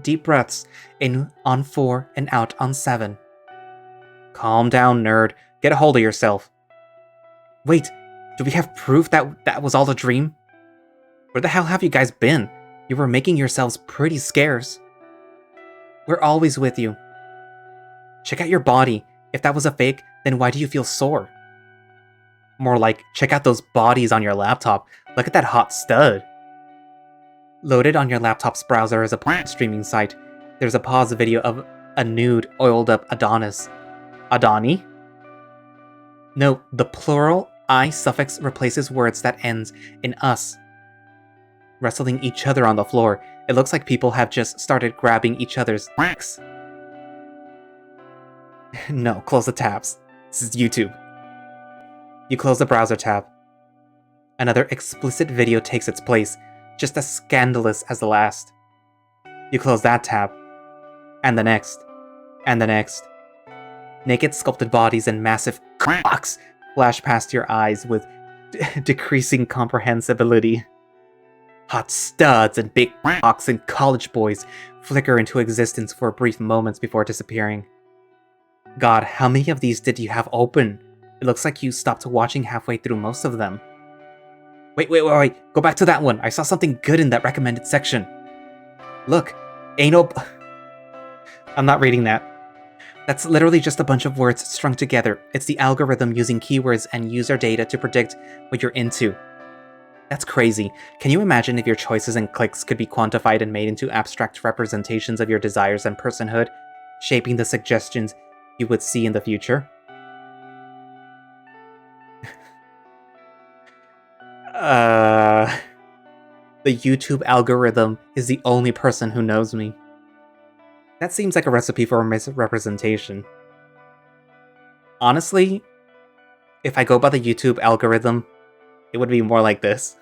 Deep breaths, in on 4 and out on 7. Calm down, nerd. Get a hold of yourself. Wait, do we have proof that that was all a dream? Where the hell have you guys been? You were making yourselves pretty scarce. We're always with you. Check out your body. If that was a fake, then why do you feel sore? More like, check out those bodies on your laptop. Look at that hot stud. Loaded on your laptop's browser is a porn streaming site. There's a pause video of a nude, oiled-up Adonis. Adoni? No, the plural I suffix replaces words that ends in us. Wrestling each other on the floor. It looks like people have just started grabbing each other's dicks. No, close the tabs. This is YouTube. You close the browser tab. Another explicit video takes its place, just as scandalous as the last. You close that tab. And the next. And the next. Naked sculpted bodies and massive cocks flash past your eyes with decreasing comprehensibility. Hot studs and big cocks and college boys flicker into existence for brief moments before disappearing. God, how many of these did you have open? It looks like you stopped watching halfway through most of them. Wait. Go back to that one. I saw something good in that recommended section. Look, anal... I'm not reading that. That's literally just a bunch of words strung together. It's the algorithm using keywords and user data to predict what you're into. That's crazy. Can you imagine if your choices and clicks could be quantified and made into abstract representations of your desires and personhood, shaping the suggestions you would see in the future? The YouTube algorithm is the only person who knows me. That seems like a recipe for a misrepresentation. Honestly, if I go by the YouTube algorithm, it would be more like this.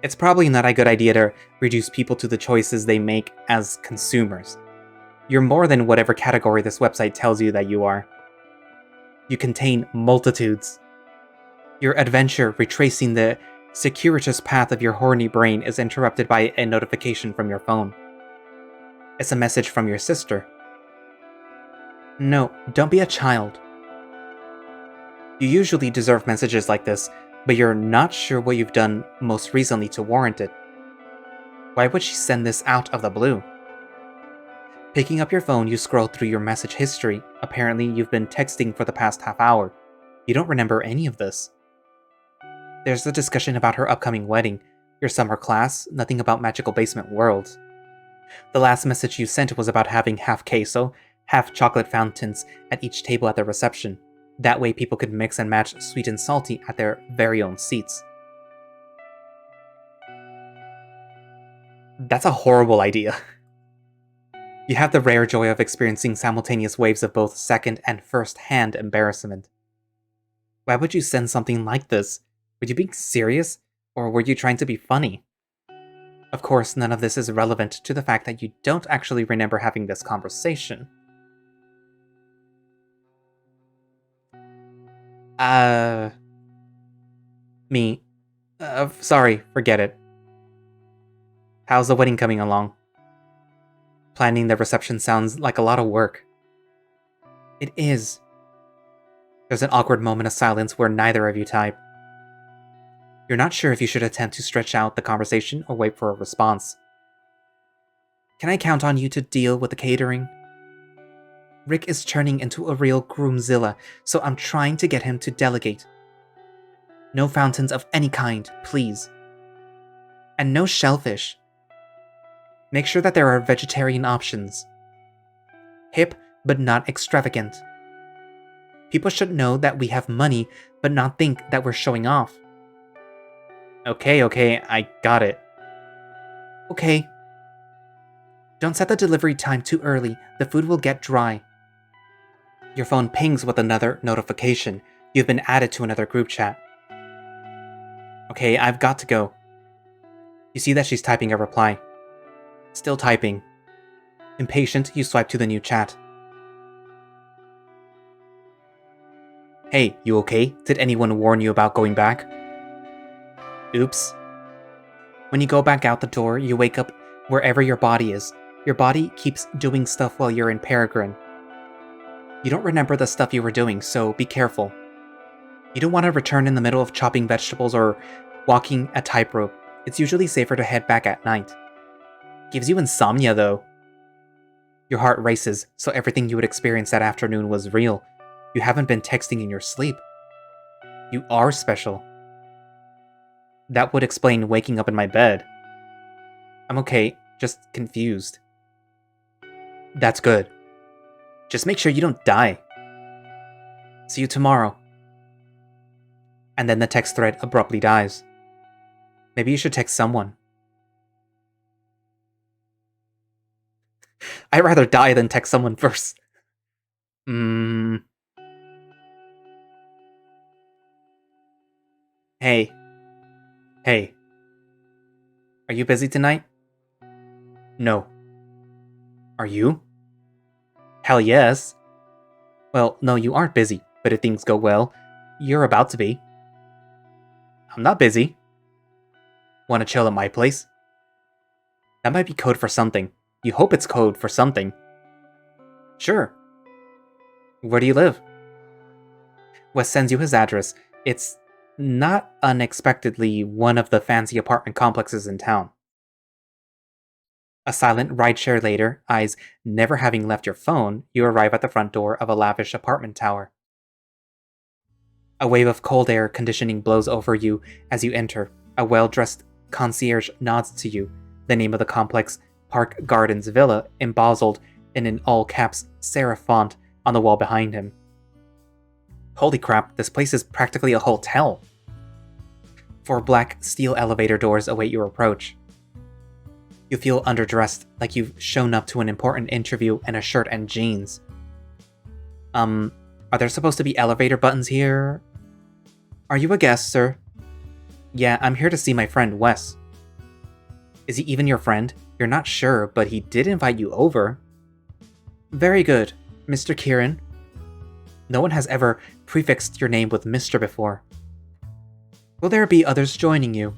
It's probably not a good idea to reduce people to the choices they make as consumers. You're more than whatever category this website tells you that you are. You contain multitudes. Your adventure retracing the circuitous path of your horny brain is interrupted by a notification from your phone. It's a message from your sister. No, don't be a child. You usually deserve messages like this, but you're not sure what you've done most recently to warrant it. Why would she send this out of the blue? Picking up your phone, you scroll through your message history. Apparently, you've been texting for the past half hour. You don't remember any of this. There's the discussion about her upcoming wedding, your summer class, nothing about magical basement worlds. The last message you sent was about having half queso, half chocolate fountains at each table at the reception. That way people could mix and match sweet and salty at their very own seats. That's a horrible idea. You have the rare joy of experiencing simultaneous waves of both second and first-hand embarrassment. Why would you send something like this? Were you being serious, or were you trying to be funny? Of course, none of this is relevant to the fact that you don't actually remember having this conversation. Sorry, forget it. How's the wedding coming along? Planning the reception sounds like a lot of work. It is. There's an awkward moment of silence where neither of you type. You're not sure if you should attempt to stretch out the conversation or wait for a response. Can I count on you to deal with the catering? Rick is turning into a real groomzilla, so I'm trying to get him to delegate. No fountains of any kind, please. And no shellfish. Make sure that there are vegetarian options. Hip, but not extravagant. People should know that we have money, but not think that we're showing off. Okay, I got it. Okay. Don't set the delivery time too early, the food will get dry. Your phone pings with another notification. You've been added to another group chat. Okay, I've got to go. You see that she's typing a reply. Still typing. Impatient, you swipe to the new chat. Hey, you okay? Did anyone warn you about going back? Oops. When you go back out the door, you wake up wherever your body is. Your body keeps doing stuff while you're in Peregrine. You don't remember the stuff you were doing, so be careful. You don't want to return in the middle of chopping vegetables or walking a tightrope. It's usually safer to head back at night. Gives you insomnia, though. Your heart races, so everything you would experience that afternoon was real. You haven't been texting in your sleep. You are special. That would explain waking up in my bed. I'm okay, just confused. That's good. Just make sure you don't die. See you tomorrow. And then the text thread abruptly dies. Maybe you should text someone. I'd rather die than text someone first. Hey. Hey. Are you busy tonight? No. Are you? Hell yes. Well, no, you aren't busy, but if things go well, you're about to be. I'm not busy. Wanna chill at my place? That might be code for something. You hope it's code for something. Sure. Where do you live? Wes sends you his address. It's not unexpectedly one of the fancy apartment complexes in town. A silent rideshare later, eyes never having left your phone, you arrive at the front door of a lavish apartment tower. A wave of cold air conditioning blows over you as you enter. A well-dressed concierge nods to you, the name of the complex, Park Gardens Villa, embossed in an all-caps serif font on the wall behind him. Holy crap, this place is practically a hotel. 4 black steel elevator doors await your approach. You feel underdressed, like you've shown up to an important interview in a shirt and jeans. Are there supposed to be elevator buttons here? Are you a guest, sir? Yeah, I'm here to see my friend Wes. Is he even your friend? You're not sure, but he did invite you over. Very good, Mr. Kieran. No one has ever prefixed your name with Mr. before. Will there be others joining you?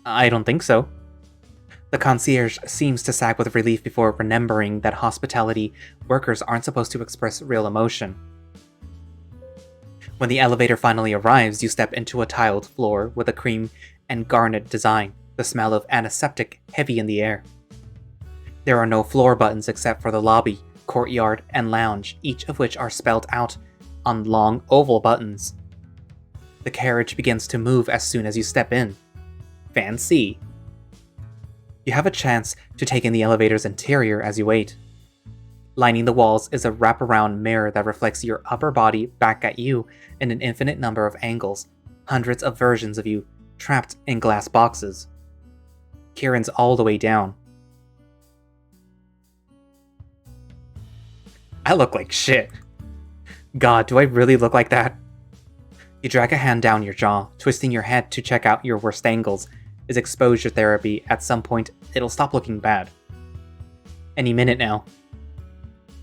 I don't think so. The concierge seems to sag with relief before remembering that hospitality workers aren't supposed to express real emotion. When the elevator finally arrives, you step into a tiled floor with a cream and garnet design, the smell of antiseptic heavy in the air. There are no floor buttons except for the lobby, courtyard, and lounge, each of which are spelled out on long oval buttons. The carriage begins to move as soon as you step in. Fancy. You have a chance to take in the elevator's interior as you wait. Lining the walls is a wraparound mirror that reflects your upper body back at you in an infinite number of angles, hundreds of versions of you trapped in glass boxes. Kieran's all the way down. I look like shit. God, do I really look like that? You drag a hand down your jaw, twisting your head to check out your worst angles. Is exposure therapy. At some point, it'll stop looking bad. Any minute now.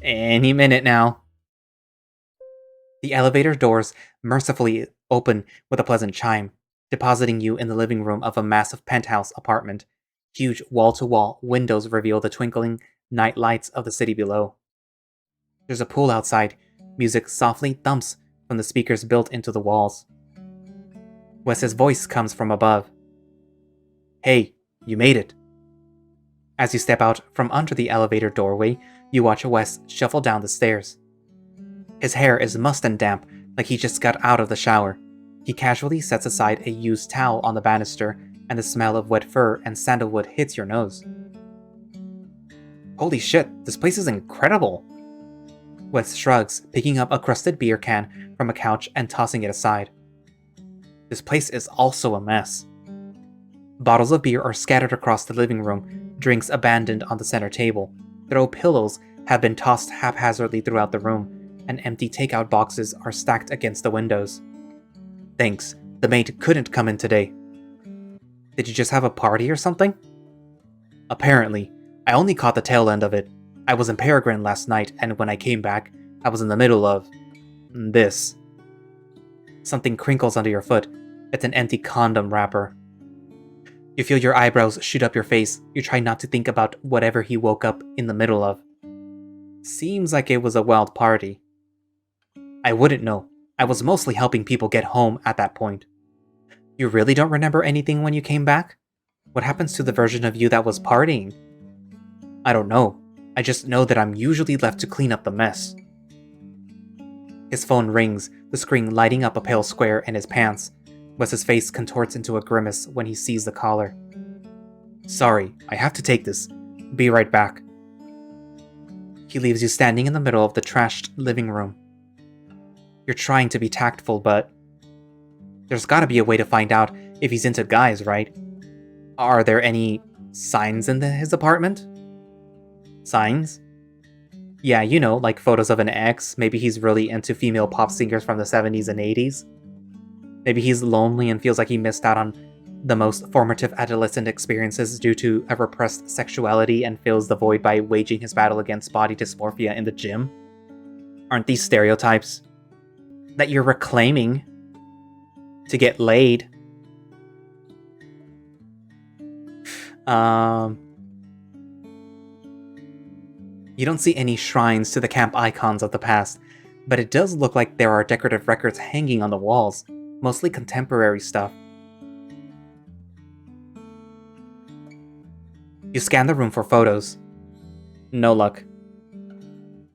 Any minute now. The elevator doors mercifully open with a pleasant chime, depositing you in the living room of a massive penthouse apartment. Huge wall-to-wall windows reveal the twinkling night lights of the city below. There's a pool outside. Music softly thumps from the speakers built into the walls. Wes's voice comes from above. Hey, you made it. As you step out from under the elevator doorway, you watch Wes shuffle down the stairs. His hair is mussed and damp, like he just got out of the shower. He casually sets aside a used towel on the banister, and the smell of wet fur and sandalwood hits your nose. Holy shit, this place is incredible! Wes shrugs, picking up a crusted beer can from a couch and tossing it aside. This place is also a mess. Bottles of beer are scattered across the living room, drinks abandoned on the center table. Throw pillows have been tossed haphazardly throughout the room, and empty takeout boxes are stacked against the windows. Thanks, the maid couldn't come in today. Did you just have a party or something? Apparently. I only caught the tail end of it. I was in Peregrine last night, and when I came back, I was in the middle of... this. Something crinkles under your foot. It's an empty condom wrapper. You feel your eyebrows shoot up your face. You try not to think about whatever he woke up in the middle of. Seems like it was a wild party. I wouldn't know. I was mostly helping people get home at that point. You really don't remember anything when you came back? What happens to the version of you that was partying? I don't know. I just know that I'm usually left to clean up the mess. His phone rings, the screen lighting up a pale square in his pants. Wes's face contorts into a grimace when he sees the collar. Sorry, I have to take this. Be right back. He leaves you standing in the middle of the trashed living room. You're trying to be tactful, but there's gotta be a way to find out if he's into guys, right? Are there any signs in his apartment? Signs? Yeah, you know, like photos of an ex. Maybe he's really into female pop singers from the 70s and 80s. Maybe he's lonely and feels like he missed out on the most formative adolescent experiences due to a repressed sexuality and fills the void by waging his battle against body dysmorphia in the gym. Aren't these stereotypes that you're reclaiming to get laid? You don't see any shrines to the camp icons of the past, but it does look like there are decorative records hanging on the walls, mostly contemporary stuff. You scan the room for photos. No luck.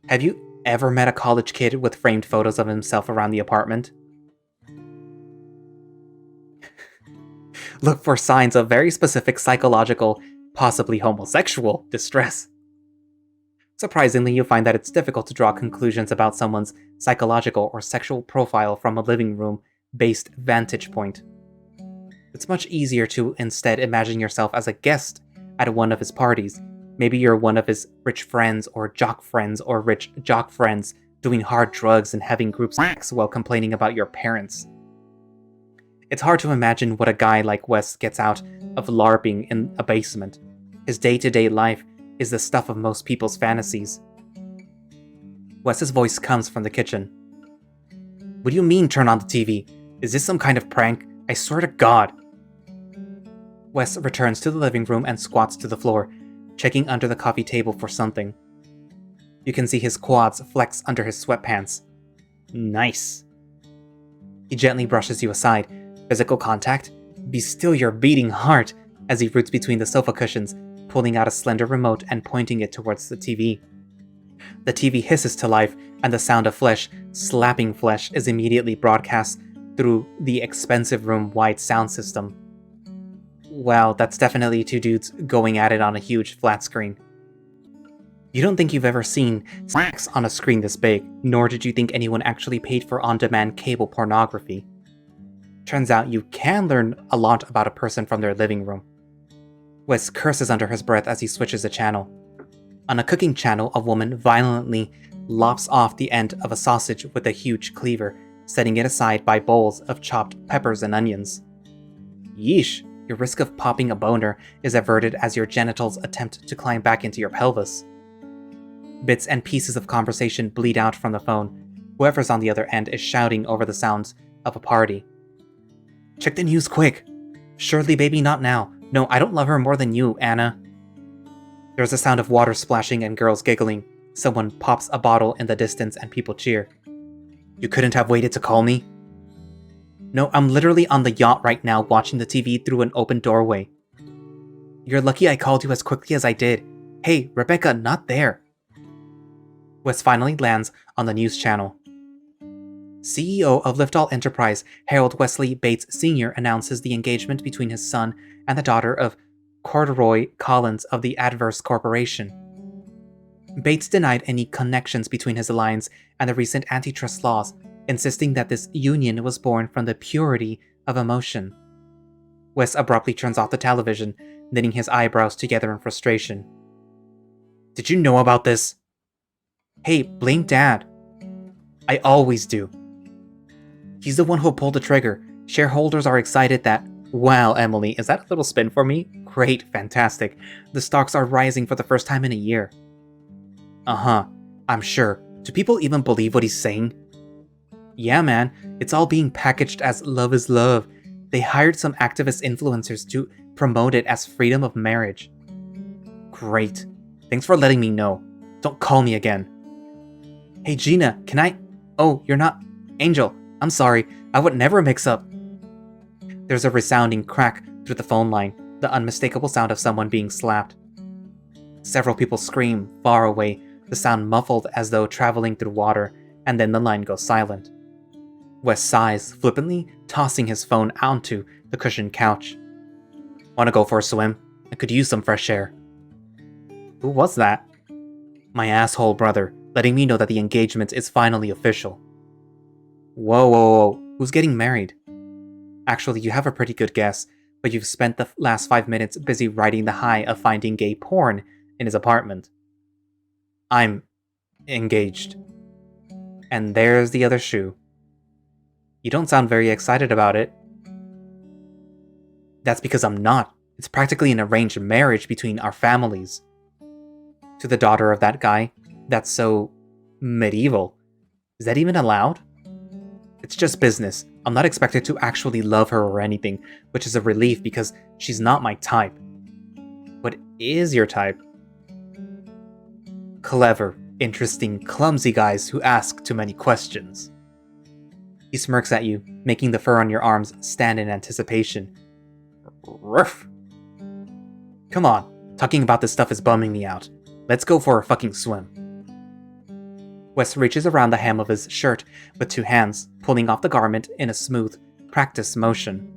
Have you ever met a college kid with framed photos of himself around the apartment? Look for signs of very specific psychological, possibly homosexual, distress. Surprisingly, you find that it's difficult to draw conclusions about someone's psychological or sexual profile from a living room-based vantage point. It's much easier to instead imagine yourself as a guest at one of his parties. Maybe you're one of his rich friends or rich jock friends doing hard drugs and having group sex while complaining about your parents. It's hard to imagine what a guy like Wes gets out of LARPing in a basement. His day-to-day life is the stuff of most people's fantasies. Wes's voice comes from the kitchen. What do you mean turn on the TV? Is this some kind of prank? I swear to God. Wes returns to the living room and squats to the floor, checking under the coffee table for something. You can see his quads flex under his sweatpants. Nice. He gently brushes you aside. Physical contact? Be still your beating heart, as he roots between the sofa cushions, pulling out a slender remote and pointing it towards the TV. The TV hisses to life, and the sound of flesh, slapping flesh, is immediately broadcast through the expensive room-wide sound system. Wow, that's definitely two dudes going at it on a huge flat screen. You don't think you've ever seen sex on a screen this big, nor did you think anyone actually paid for on-demand cable pornography. Turns out you can learn a lot about a person from their living room. Wes curses under his breath as he switches the channel. On a cooking channel, a woman violently lops off the end of a sausage with a huge cleaver, setting it aside by bowls of chopped peppers and onions. Yeesh, your risk of popping a boner is averted as your genitals attempt to climb back into your pelvis. Bits and pieces of conversation bleed out from the phone. Whoever's on the other end is shouting over the sounds of a party. Check the news quick! Surely baby, not now. No, I don't love her more than you, Anna. There's a sound of water splashing and girls giggling. Someone pops a bottle in the distance and people cheer. You couldn't have waited to call me? No, I'm literally on the yacht right now watching the TV through an open doorway. You're lucky I called you as quickly as I did. Hey, Rebecca, not there. Wes finally lands on the news channel. CEO of Liftall Enterprise, Harold Wesley Bates Sr. announces the engagement between his son and the daughter of Corduroy Collins of the Adverse Corporation. Bates denied any connections between his alliance and the recent antitrust laws, insisting that this union was born from the purity of emotion. Wes abruptly turns off the television, knitting his eyebrows together in frustration. Did you know about this? Hey, blame Dad. I always do. He's the one who pulled the trigger. Shareholders are excited that... Wow, Emily, is that a little spin for me? Great, fantastic. The stocks are rising for the first time in a year. Uh-huh, I'm sure. Do people even believe what he's saying? Yeah, man, it's all being packaged as love is love. They hired some activist influencers to promote it as freedom of marriage. Great. Thanks for letting me know. Don't call me again. Hey, Gina, can I... Oh, you're not... Angel, I'm sorry. I would never mix up... There's a resounding crack through the phone line, the unmistakable sound of someone being slapped. Several people scream, far away, the sound muffled as though traveling through water, and then the line goes silent. Wes sighs, flippantly tossing his phone onto the cushioned couch. "Wanna go for a swim? I could use some fresh air." "Who was that?" "My asshole brother, letting me know that the engagement is finally official." Whoa, whoa, whoa. Who's getting married?" "Actually, you have a pretty good guess, but you've spent the last 5 minutes busy riding the high of finding gay porn in his apartment." "I'm engaged." And there's the other shoe. "You don't sound very excited about it." "That's because I'm not. It's practically an arranged marriage between our families." "To the daughter of that guy? That's so medieval. Is that even allowed?" "It's just business. I'm not expected to actually love her or anything, which is a relief because she's not my type." "What is your type?" "Clever, interesting, clumsy guys who ask too many questions." He smirks at you, making the fur on your arms stand in anticipation. "Ruff. Come on, talking about this stuff is bumming me out. Let's go for a fucking swim." Wes reaches around the hem of his shirt with 2 hands, pulling off the garment in a smooth, practiced motion.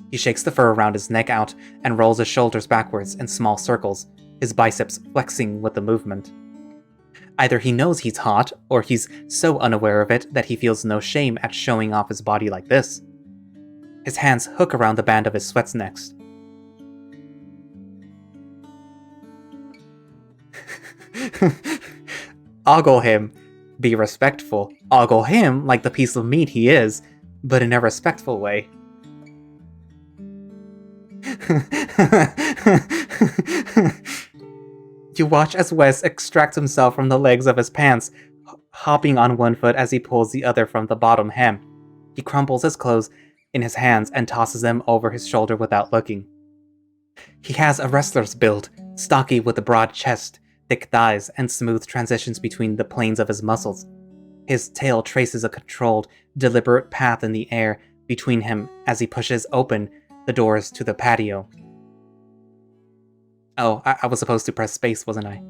He shakes the fur around his neck out and rolls his shoulders backwards in small circles, his biceps flexing with the movement. Either he knows he's hot, or he's so unaware of it that he feels no shame at showing off his body like this. His hands hook around the band of his sweats next. "Ogle him. Be respectful. Ogle him like the piece of meat he is, but in a respectful way." You watch as Wes extracts himself from the legs of his pants, hopping on one foot as he pulls the other from the bottom hem. He crumples his clothes in his hands and tosses them over his shoulder without looking. He has a wrestler's build, stocky with a broad chest, thick thighs, and smooth transitions between the planes of his muscles. His tail traces a controlled, deliberate path in the air between him as he pushes open the doors to the patio. Oh, I was supposed to press space, wasn't I?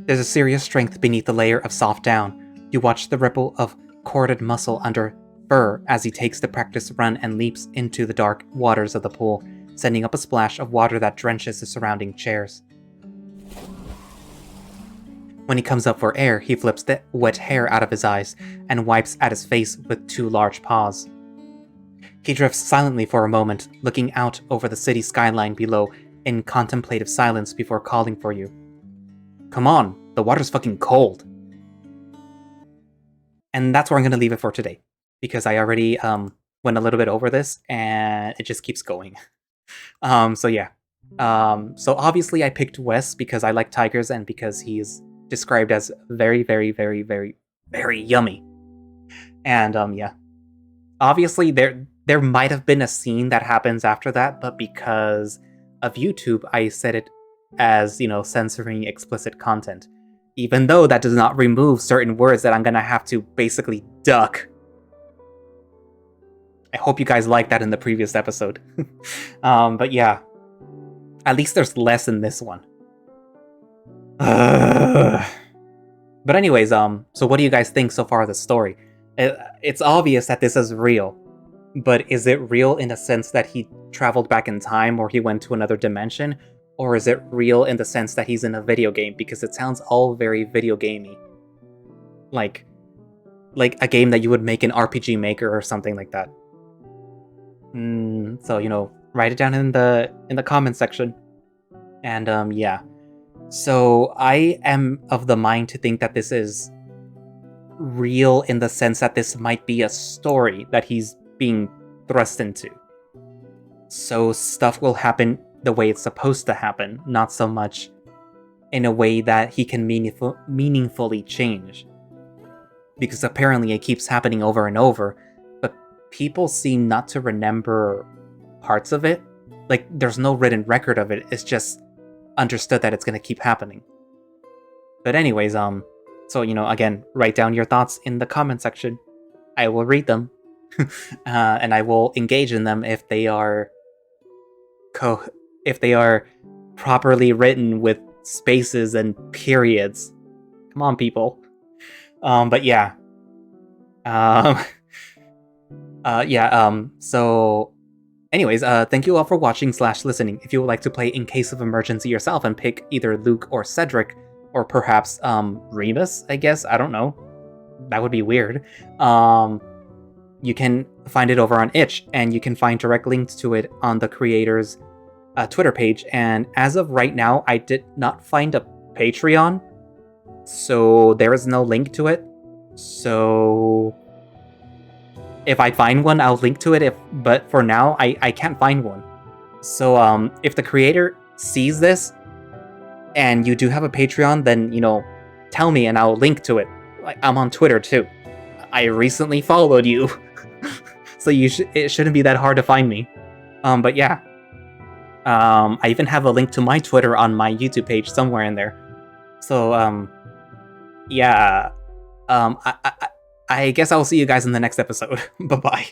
There's a serious strength beneath the layer of soft down. You watch the ripple of corded muscle under fur as he takes the practice run and leaps into the dark waters of the pool, sending up a splash of water that drenches the surrounding chairs. When he comes up for air, he flips the wet hair out of his eyes and wipes at his face with 2 large paws. He drifts silently for a moment, looking out over the city skyline below in contemplative silence before calling for you. "Come on, the water's fucking cold." And that's where I'm going to leave it for today, because I already went a little bit over this, and it just keeps going. So yeah. So obviously I picked Wes because I like tigers and because he's described as very, very, very, very, very yummy. And yeah. Obviously there might have been a scene that happens after that, but because of YouTube, I set it as, censoring explicit content. Even though that does not remove certain words that I'm gonna have to basically duck. I hope you guys liked that in the previous episode. But yeah. At least there's less in this one. But anyways, so what do you guys think so far of the story? It's obvious that this is real. But is it real in the sense that he traveled back in time or he went to another dimension? Or is it real in the sense that he's in a video game? Because it sounds all very video gamey. Like a game that you would make in RPG Maker or something like that. So, write it down in the comment section. And yeah. So I am of the mind to think that this is real in the sense that this might be a story that he's being thrust into. So stuff will happen the way it's supposed to happen, not so much in a way that he can meaningfully change. Because apparently it keeps happening over and over, but people seem not to remember parts of it. Like, there's no written record of it, it's just understood that it's gonna keep happening. But anyways, so, again, write down your thoughts in the comment section. I will read them. And I will engage in them if they are properly written with spaces and periods. Come on, people. But yeah. Um, so anyways, thank you all for watching / listening. If you would like to play In Case of Emergency yourself and pick either Luke or Cedric, or perhaps Remus, I guess, I don't know. That would be weird. You can find it over on Itch, and you can find direct links to it on the creator's Twitter page. And as of right now, I did not find a Patreon, so there is no link to it. So if I find one, I'll link to it. But for now, I can't find one. So if the creator sees this and you do have a Patreon, then tell me and I'll link to it. Like, I'm on Twitter too. I recently followed you, so it shouldn't be that hard to find me. But yeah, I even have a link to my Twitter on my YouTube page somewhere in there. So yeah, I guess I'll see you guys in the next episode. Bye bye.